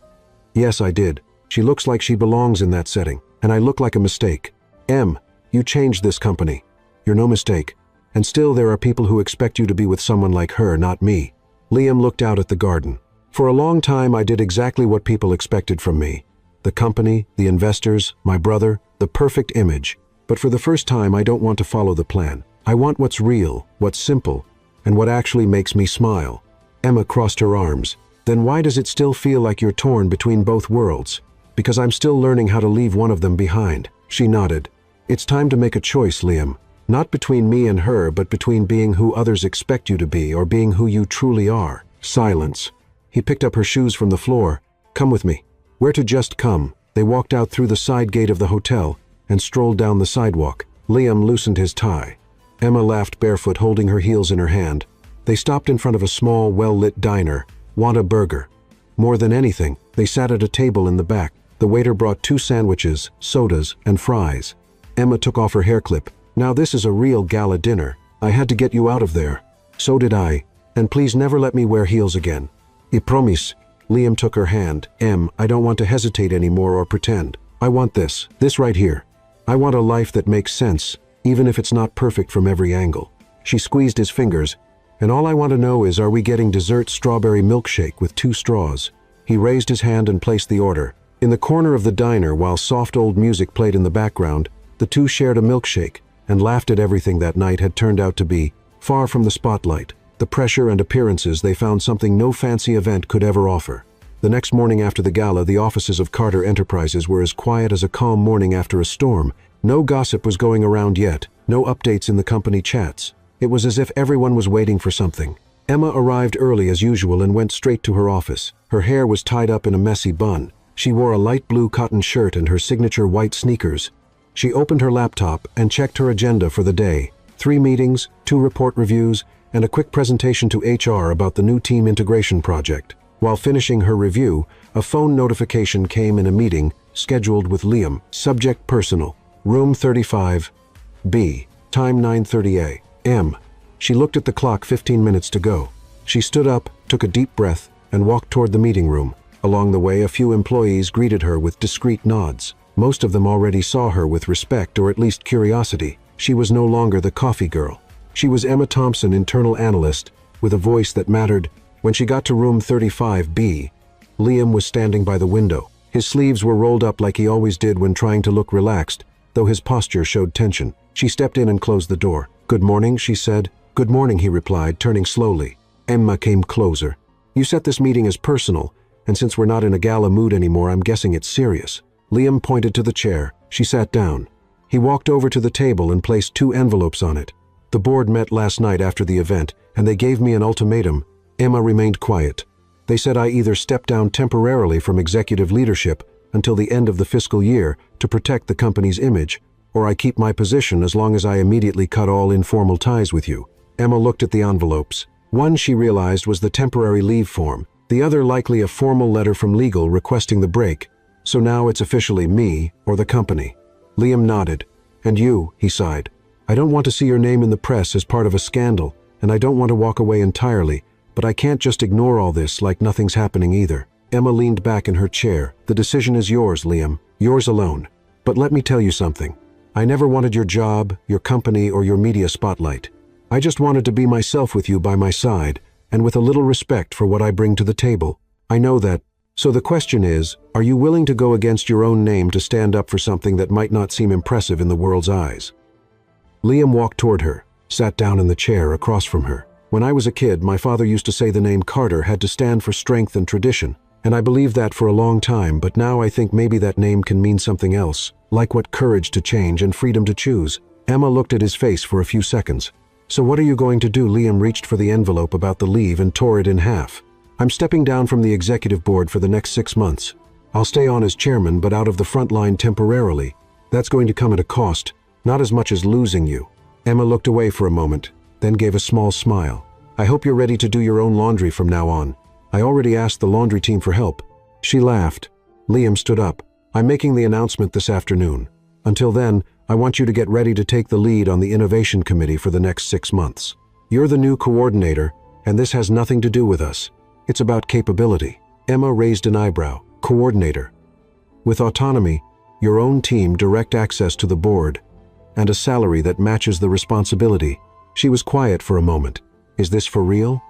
"Yes, I did. She looks like she belongs in that setting, and I look like a mistake." "Em, you changed this company. You're no mistake. And still there are people who expect you to be with someone like her, not me." Liam looked out at the garden. For a long time, I did exactly what people expected from me. The company, the investors, my brother, the perfect image. But for the first time, I don't want to follow the plan. I want what's real, what's simple, and what actually makes me smile. Emma crossed her arms. Then why does it still feel like you're torn between both worlds? Because I'm still learning how to leave one of them behind. She nodded. It's time to make a choice, Liam. Not between me and her, but between being who others expect you to be or being who you truly are. Silence. He picked up her shoes from the floor. Come with me. Where to just come? They walked out through the side gate of the hotel and strolled down the sidewalk. Liam loosened his tie. Emma laughed barefoot, holding her heels in her hand. They stopped in front of a small, well-lit diner. Want a burger? More than anything, they sat at a table in the back. The waiter brought 2 sandwiches, sodas, and fries. Emma took off her hair clip. Now this is a real gala dinner. I had to get you out of there. So did I. And please never let me wear heels again. I promise. Liam took her hand. I don't want to hesitate anymore or pretend. I want this right here. I want a life that makes sense, even if it's not perfect from every angle. She squeezed his fingers. And all I want to know is, are we getting dessert strawberry milkshake with 2 straws? He raised his hand and placed the order. In the corner of the diner, while soft old music played in the background, the two shared a milkshake and laughed at everything that night had turned out to be. Far from the spotlight, the pressure and appearances, they found something no fancy event could ever offer. The next morning after the gala, the offices of Carter Enterprises were as quiet as a calm morning after a storm. No gossip was going around yet, no updates in the company chats. It was as if everyone was waiting for something. Emma arrived early as usual and went straight to her office. Her hair was tied up in a messy bun. She wore a light blue cotton shirt and her signature white sneakers. She opened her laptop and checked her agenda for the day. 3 meetings, 2 report reviews, and a quick presentation to HR about the new team integration project. While finishing her review, a phone notification came in a meeting scheduled with Liam. Subject personal. Room 35, B. Time 9:30 a.m. She looked at the clock. 15 minutes to go. She stood up, took a deep breath, and walked toward the meeting room. Along the way, a few employees greeted her with discreet nods. Most of them already saw her with respect or at least curiosity. She was no longer the coffee girl. She was Emma Thompson, internal analyst, with a voice that mattered. When she got to room 35B, Liam was standing by the window. His sleeves were rolled up like he always did when trying to look relaxed, though his posture showed tension. She stepped in and closed the door. "Good morning," she said. "Good morning," he replied, turning slowly. Emma came closer. "You set this meeting as personal, and since we're not in a gala mood anymore, I'm guessing it's serious." Liam pointed to the chair. She sat down. He walked over to the table and placed 2 envelopes on it. "The board met last night after the event, and they gave me an ultimatum." Emma remained quiet. "They said I either step down temporarily from executive leadership until the end of the fiscal year to protect the company's image, or I keep my position as long as I immediately cut all informal ties with you." Emma looked at the envelopes. One, she realized, was the temporary leave form. The other likely a formal letter from legal requesting the break. So now it's officially me or the company. Liam nodded. "And you," he sighed. "I don't want to see your name in the press as part of a scandal, and I don't want to walk away entirely, but I can't just ignore all this like nothing's happening either." Emma leaned back in her chair. "The decision is yours, Liam. Yours alone. But let me tell you something. I never wanted your job, your company, or your media spotlight. I just wanted to be myself with you by my side, and with a little respect for what I bring to the table. I know that. So the question is, are you willing to go against your own name to stand up for something that might not seem impressive in the world's eyes?" Liam walked toward her, sat down in the chair across from her. "When I was a kid, my father used to say the name Carter had to stand for strength and tradition, and I believed that for a long time, but now I think maybe that name can mean something else, like what courage to change and freedom to choose." Emma looked at his face for a few seconds. "So what are you going to do?" Liam reached for the envelope about the leave and tore it in half. "I'm stepping down from the executive board for the next 6 months. I'll stay on as chairman, but out of the front line temporarily. That's going to come at a cost, not as much as losing you." Emma looked away for a moment, then gave a small smile. "I hope you're ready to do your own laundry from now on. I already asked the laundry team for help." She laughed. Liam stood up. "I'm making the announcement this afternoon. Until then, I want you to get ready to take the lead on the innovation committee for the next 6 months. You're the new coordinator, and this has nothing to do with us. It's about capability." Emma raised an eyebrow. "Coordinator. With autonomy, your own team, direct access to the board, and a salary that matches the responsibility." She was quiet for a moment. "Is this for real?"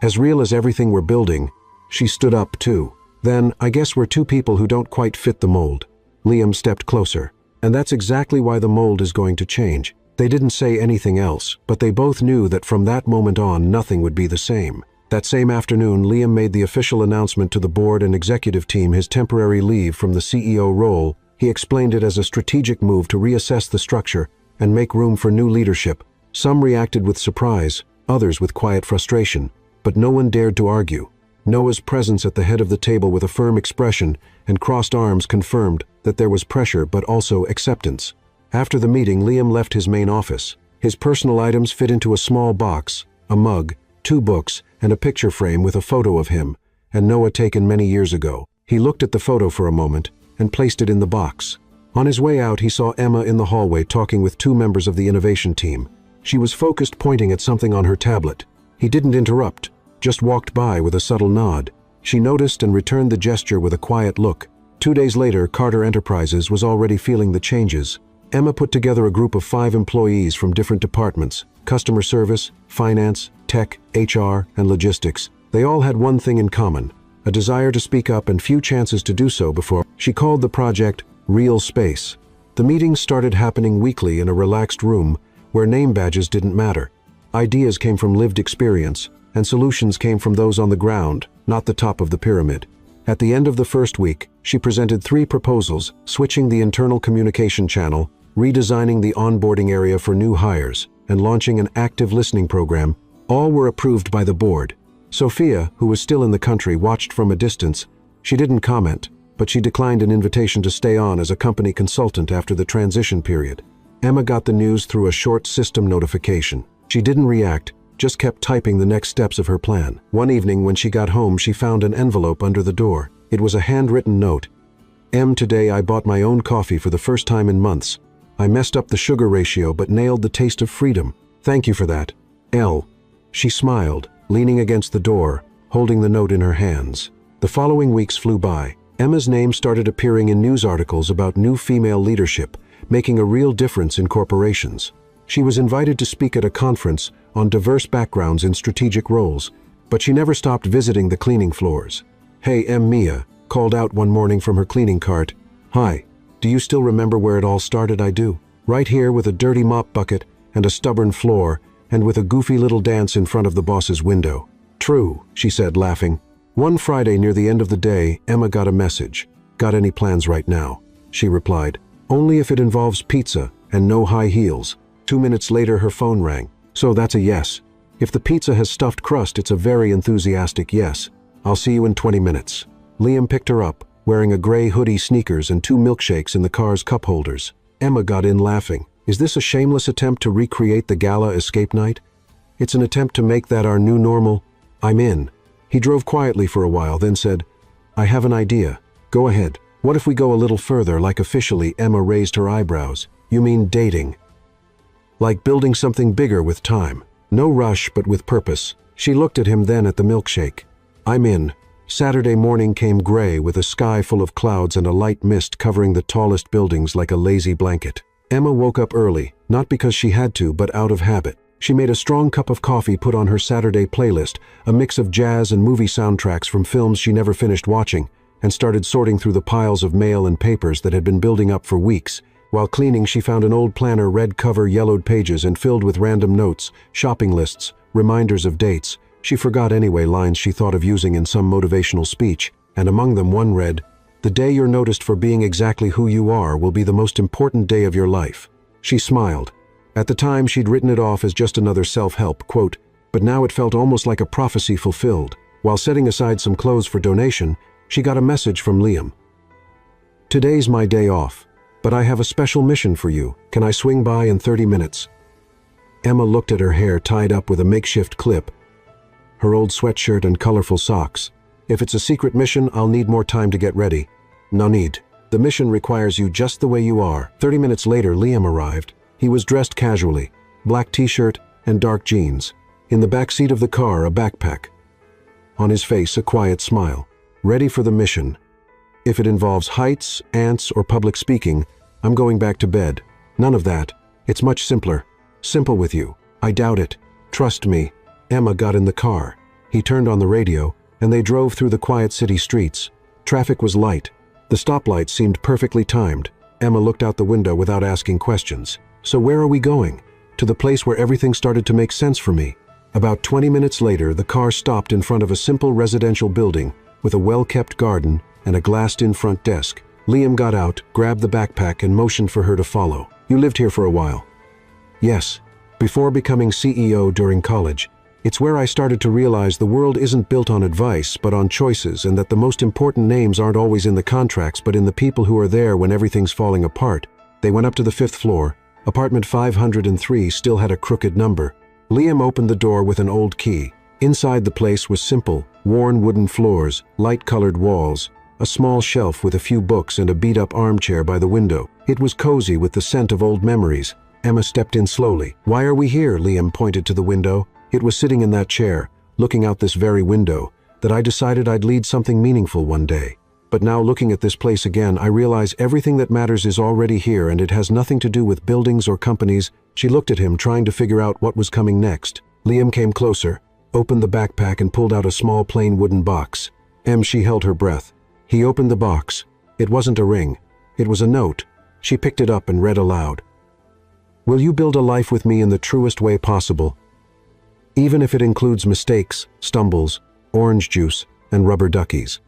"As real as everything we're building," She stood up too. Then, I guess we're two people who don't quite fit the mold. Liam stepped closer. And that's exactly why the mold is going to change. They didn't say anything else, but they both knew that from that moment on, nothing would be the same. That same afternoon, Liam made the official announcement to the board and executive team his temporary leave from the CEO role. He explained it as a strategic move to reassess the structure and make room for new leadership. Some reacted with surprise, others with quiet frustration, but no one dared to argue. Noah's presence at the head of the table with a firm expression and crossed arms confirmed that there was pressure but also acceptance. After the meeting, Liam left his main office. His personal items fit into a small box, a mug, 2 books, and a picture frame with a photo of him and Noah taken many years ago. He looked at the photo for a moment and placed it in the box. On his way out, he saw Emma in the hallway talking with 2 members of the innovation team. She was focused, pointing at something on her tablet. He didn't interrupt, just walked by with a subtle nod. She noticed and returned the gesture with a quiet look. 2 days later, Carter Enterprises was already feeling the changes. Emma put together a group of 5 employees from different departments: customer service, finance, tech, HR, and logistics. They all had one thing in common: a desire to speak up and few chances to do so before. She called the project Real Space. The meetings started happening weekly in a relaxed room where name badges didn't matter. Ideas came from lived experience, and solutions came from those on the ground, not the top of the pyramid. At the end of the first week, she presented 3 proposals: switching the internal communication channel, redesigning the onboarding area for new hires, and launching an active listening program. All were approved by the board. Sophia, who was still in the country, watched from a distance. She didn't comment, but she declined an invitation to stay on as a company consultant after the transition period. Emma got the news through a short system notification. She didn't react, just kept typing the next steps of her plan. One evening when she got home, she found an envelope under the door. It was a handwritten note. Today I bought my own coffee for the first time in months. I messed up the sugar ratio but nailed the taste of freedom. Thank you for that. L. She smiled, leaning against the door, holding the note in her hands. The following weeks flew by. Emma's name started appearing in news articles about new female leadership, making a real difference in corporations. She was invited to speak at a conference on diverse backgrounds in strategic roles, but she never stopped visiting the cleaning floors. "Hey, Mia," called out one morning from her cleaning cart. "Hi. Do you still remember where it all started?" "I do. Right here with a dirty mop bucket and a stubborn floor and with a goofy little dance in front of the boss's window." "True," she said, laughing. One Friday near the end of the day, Emma got a message. "Got any plans right now?" She replied, "Only if it involves pizza and no high heels." 2 minutes later, her phone rang. "So that's a yes. If the pizza has stuffed crust, it's a very enthusiastic yes. I'll see you in 20 minutes. Liam picked her up, wearing a gray hoodie, sneakers, and 2 milkshakes in the car's cup holders. Emma got in laughing. Is this a shameless attempt to recreate the gala escape night? It's an attempt to make that our new normal? I'm in. He drove quietly for a while, then said, "I have an idea. Go ahead. What if we go a little further, like officially?" Emma raised her eyebrows. "You mean dating? Like building something bigger with time. No rush, but with purpose." She looked at him, then at the milkshake. "I'm in." Saturday morning came gray, with a sky full of clouds and a light mist covering the tallest buildings like a lazy blanket. Emma woke up early, not because she had to, but out of habit. She made a strong cup of coffee, put on her Saturday playlist, a mix of jazz and movie soundtracks from films she never finished watching, and started sorting through the piles of mail and papers that had been building up for weeks. While cleaning, she found an old planner, red cover, yellowed pages, and filled with random notes, shopping lists, reminders of dates. She forgot anyway lines she thought of using in some motivational speech, and among them one read, "The day you're noticed for being exactly who you are will be the most important day of your life." She smiled. At the time, she'd written it off as just another self-help quote, but now it felt almost like a prophecy fulfilled. While setting aside some clothes for donation, she got a message from Liam. "Today's my day off, but I have a special mission for you. Can I swing by in 30 minutes? Emma looked at her hair tied up with a makeshift clip, her old sweatshirt and colorful socks. "If it's a secret mission, I'll need more time to get ready." "No need. The mission requires you just the way you are." 30 minutes later, Liam arrived. He was dressed casually, black t-shirt and dark jeans. In the back seat of the car, a backpack. On his face, a quiet smile. "Ready for the mission. If it involves heights, ants, or public speaking, I'm going back to bed." "None of that. It's much simpler. Simple with you." "I doubt it. Trust me." Emma got in the car. He turned on the radio, and they drove through the quiet city streets. Traffic was light. The stoplight seemed perfectly timed. Emma looked out the window without asking questions. So where are we going? To the place where everything started to make sense for me. About 20 minutes later, the car stopped in front of a simple residential building with a well-kept garden and a glassed-in front desk. Liam got out, grabbed the backpack, and motioned for her to follow. You lived here for a while? Yes. Before becoming CEO during college. It's where I started to realize the world isn't built on advice, but on choices, and that the most important names aren't always in the contracts, but in the people who are there when everything's falling apart. They went up to the 5th floor. Apartment 503 still had a crooked number. Liam opened the door with an old key. Inside the place was simple, worn wooden floors, light-colored walls, a small shelf with a few books and a beat-up armchair by the window. It was cozy with the scent of old memories. Emma stepped in slowly. Why are we here? Liam pointed to the window. It was sitting in that chair, looking out this very window, that I decided I'd lead something meaningful one day. But now looking at this place again, I realize everything that matters is already here, and it has nothing to do with buildings or companies. She looked at him, trying to figure out what was coming next. Liam came closer, opened the backpack, and pulled out a small plain wooden box. She held her breath. He opened the box. It wasn't a ring. It was a note. She picked it up and read aloud. Will you build a life with me in the truest way possible? Even if it includes mistakes, stumbles, orange juice, and rubber duckies.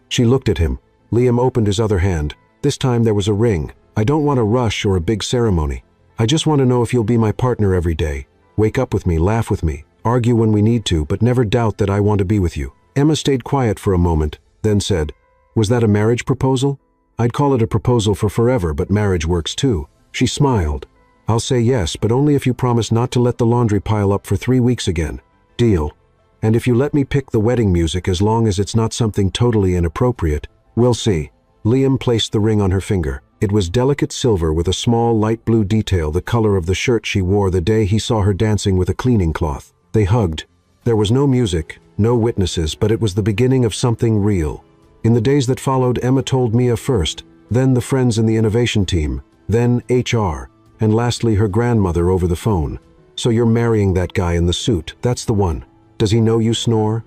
She looked at him. Liam opened his other hand. This time there was a ring. I don't want a rush or a big ceremony. I just want to know if you'll be my partner every day. Wake up with me, laugh with me, argue when we need to, but never doubt that I want to be with you. Emma stayed quiet for a moment, then said, Was that a marriage proposal? I'd call it a proposal for forever, but marriage works too. She smiled. I'll say yes, but only if you promise not to let the laundry pile up for 3 weeks again. Deal. And if you let me pick the wedding music, as long as it's not something totally inappropriate. We'll see. Liam placed the ring on her finger. It was delicate silver with a small light blue detail, the color of the shirt she wore the day he saw her dancing with a cleaning cloth. They hugged. There was no music, no witnesses, but it was the beginning of something real. In the days that followed, Emma told Mia first, then the friends in the innovation team, then HR, and lastly her grandmother over the phone. So you're marrying that guy in the suit, that's the one. Does he know you snore?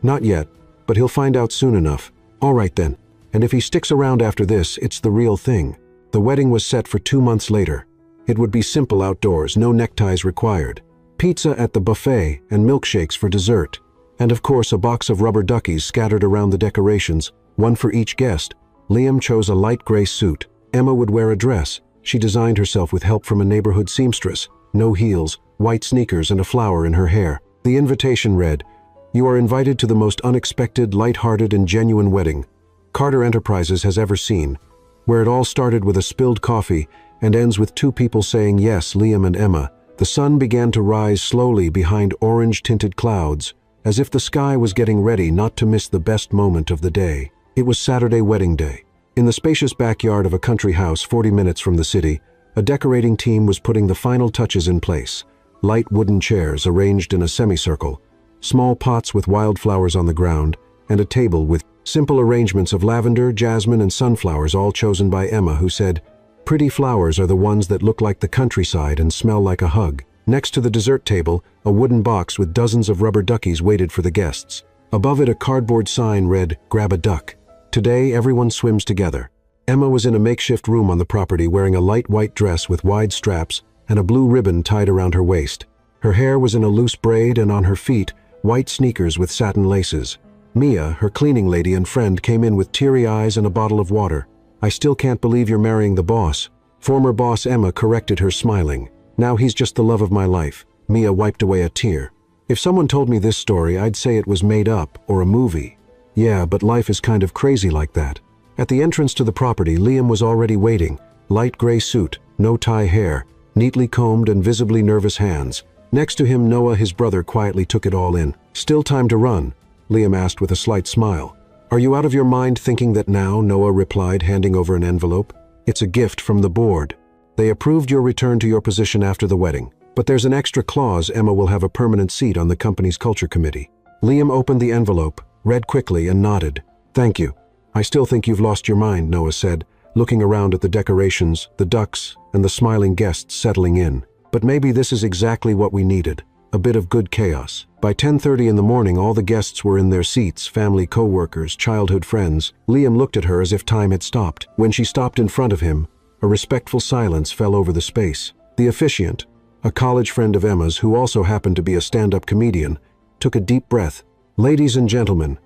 Not yet, but he'll find out soon enough. All right then. And if he sticks around after this, it's the real thing. The wedding was set for 2 months later. It would be simple outdoors, no neckties required. Pizza at the buffet and milkshakes for dessert. And of course a box of rubber duckies scattered around the decorations, one for each guest. Liam chose a light gray suit. Emma would wear a dress. She designed herself with help from a neighborhood seamstress. No heels, white sneakers, and a flower in her hair. The invitation read, You are invited to the most unexpected, light-hearted, and genuine wedding Carter Enterprises has ever seen, where it all started with a spilled coffee and ends with 2 people saying yes, Liam and Emma. The sun began to rise slowly behind orange-tinted clouds, as if the sky was getting ready not to miss the best moment of the day. It was Saturday wedding day. In the spacious backyard of a country house 40 minutes from the city, a decorating team was putting the final touches in place. Light wooden chairs arranged in a semicircle, small pots with wildflowers on the ground, and a table with simple arrangements of lavender, jasmine, and sunflowers, all chosen by Emma, who said, Pretty flowers are the ones that look like the countryside and smell like a hug. Next to the dessert table, a wooden box with dozens of rubber duckies waited for the guests. Above it, a cardboard sign read, Grab a duck. Today, everyone swims together. Emma was in a makeshift room on the property wearing a light white dress with wide straps and a blue ribbon tied around her waist. Her hair was in a loose braid, and on her feet, white sneakers with satin laces. Mia, her cleaning lady and friend, came in with teary eyes and a bottle of water. I still can't believe you're marrying the boss. Former boss Emma corrected her, smiling. Now he's just the love of my life. Mia wiped away a tear. If someone told me this story, I'd say it was made up or a movie. Yeah, but life is kind of crazy like that. At the entrance to the property, Liam was already waiting. Light gray suit, no tie hair, neatly combed and visibly nervous hands. Next to him, Noah, his brother, quietly took it all in. Still time to run? Liam asked with a slight smile. Are you out of your mind thinking that now? Noah replied, handing over an envelope. It's a gift from the board. They approved your return to your position after the wedding. But there's an extra clause. Emma will have a permanent seat on the company's culture committee. Liam opened the envelope, read quickly, and nodded. Thank you. I still think you've lost your mind, Noah said, looking around at the decorations, the ducks, and the smiling guests settling in. But maybe this is exactly what we needed. a bit of good chaos. By 10:30 in the morning, all the guests were in their seats, family, co-workers, childhood friends. Liam looked at her as if time had stopped. When she stopped in front of him, a respectful silence fell over the space. The officiant, a college friend of Emma's who also happened to be a stand-up comedian, took a deep breath. "Ladies and gentlemen,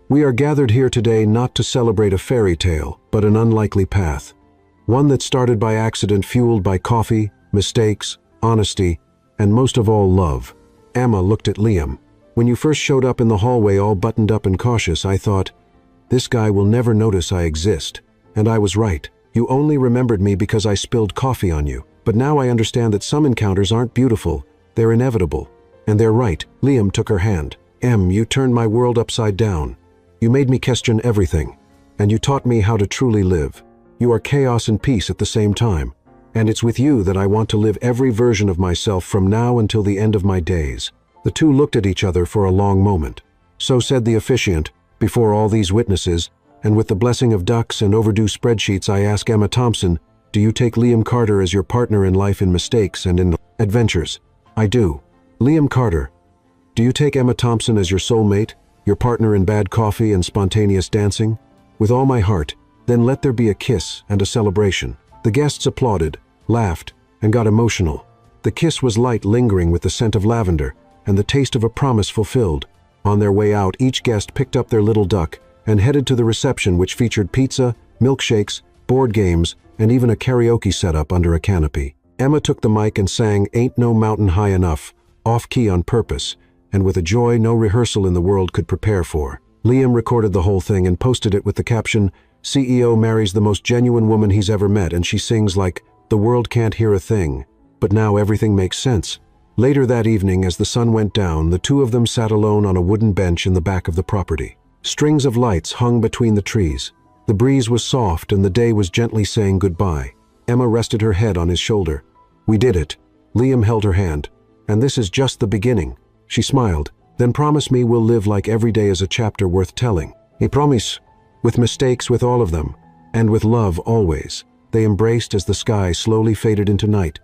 we are gathered here today not to celebrate a fairy tale, but an unlikely path. One that started by accident, fueled by coffee, mistakes, honesty, and most of all, love." Emma looked at Liam. "When you first showed up in the hallway all buttoned up and cautious, I thought, this guy will never notice I exist. And I was right. You only remembered me because I spilled coffee on you. But now I understand that some encounters aren't beautiful, they're inevitable. And they're right." Liam took her hand. "Em, you turned my world upside down. You made me question everything. And you taught me how to truly live. You are chaos and peace at the same time. And it's with you that I want to live every version of myself from now until the end of my days." The two looked at each other for a long moment. So said the officiant, before all these witnesses, and with the blessing of ducks and overdue spreadsheets, I ask Emma Thompson, do you take Liam Carter as your partner in life, in mistakes and in adventures? "I do." "Liam Carter, do you take Emma Thompson as your soulmate, your partner in bad coffee and spontaneous dancing?" "With all my heart." "Then let there be a kiss and a celebration." The guests applauded, laughed, and got emotional. The kiss was light, lingering with the scent of lavender and the taste of a promise fulfilled. On their way out, each guest picked up their little duck and headed to the reception, which featured pizza, milkshakes, board games, and even a karaoke setup under a canopy. Emma took the mic and sang "Ain't No Mountain High Enough," off-key on purpose, and with a joy no rehearsal in the world could prepare for. Liam recorded the whole thing and posted it with the caption, "CEO marries the most genuine woman he's ever met, and she sings like, the world can't hear a thing. But now everything makes sense." Later that evening, as the sun went down, the two of them sat alone on a wooden bench in the back of the property. Strings of lights hung between the trees. The breeze was soft and the day was gently saying goodbye. Emma rested her head on his shoulder. "We did it." Liam held her hand. "And this is just the beginning." She smiled. "Then promise me we'll live like every day is a chapter worth telling." "I promise." With mistakes, with all of them, and with love always. They embraced as the sky slowly faded into night.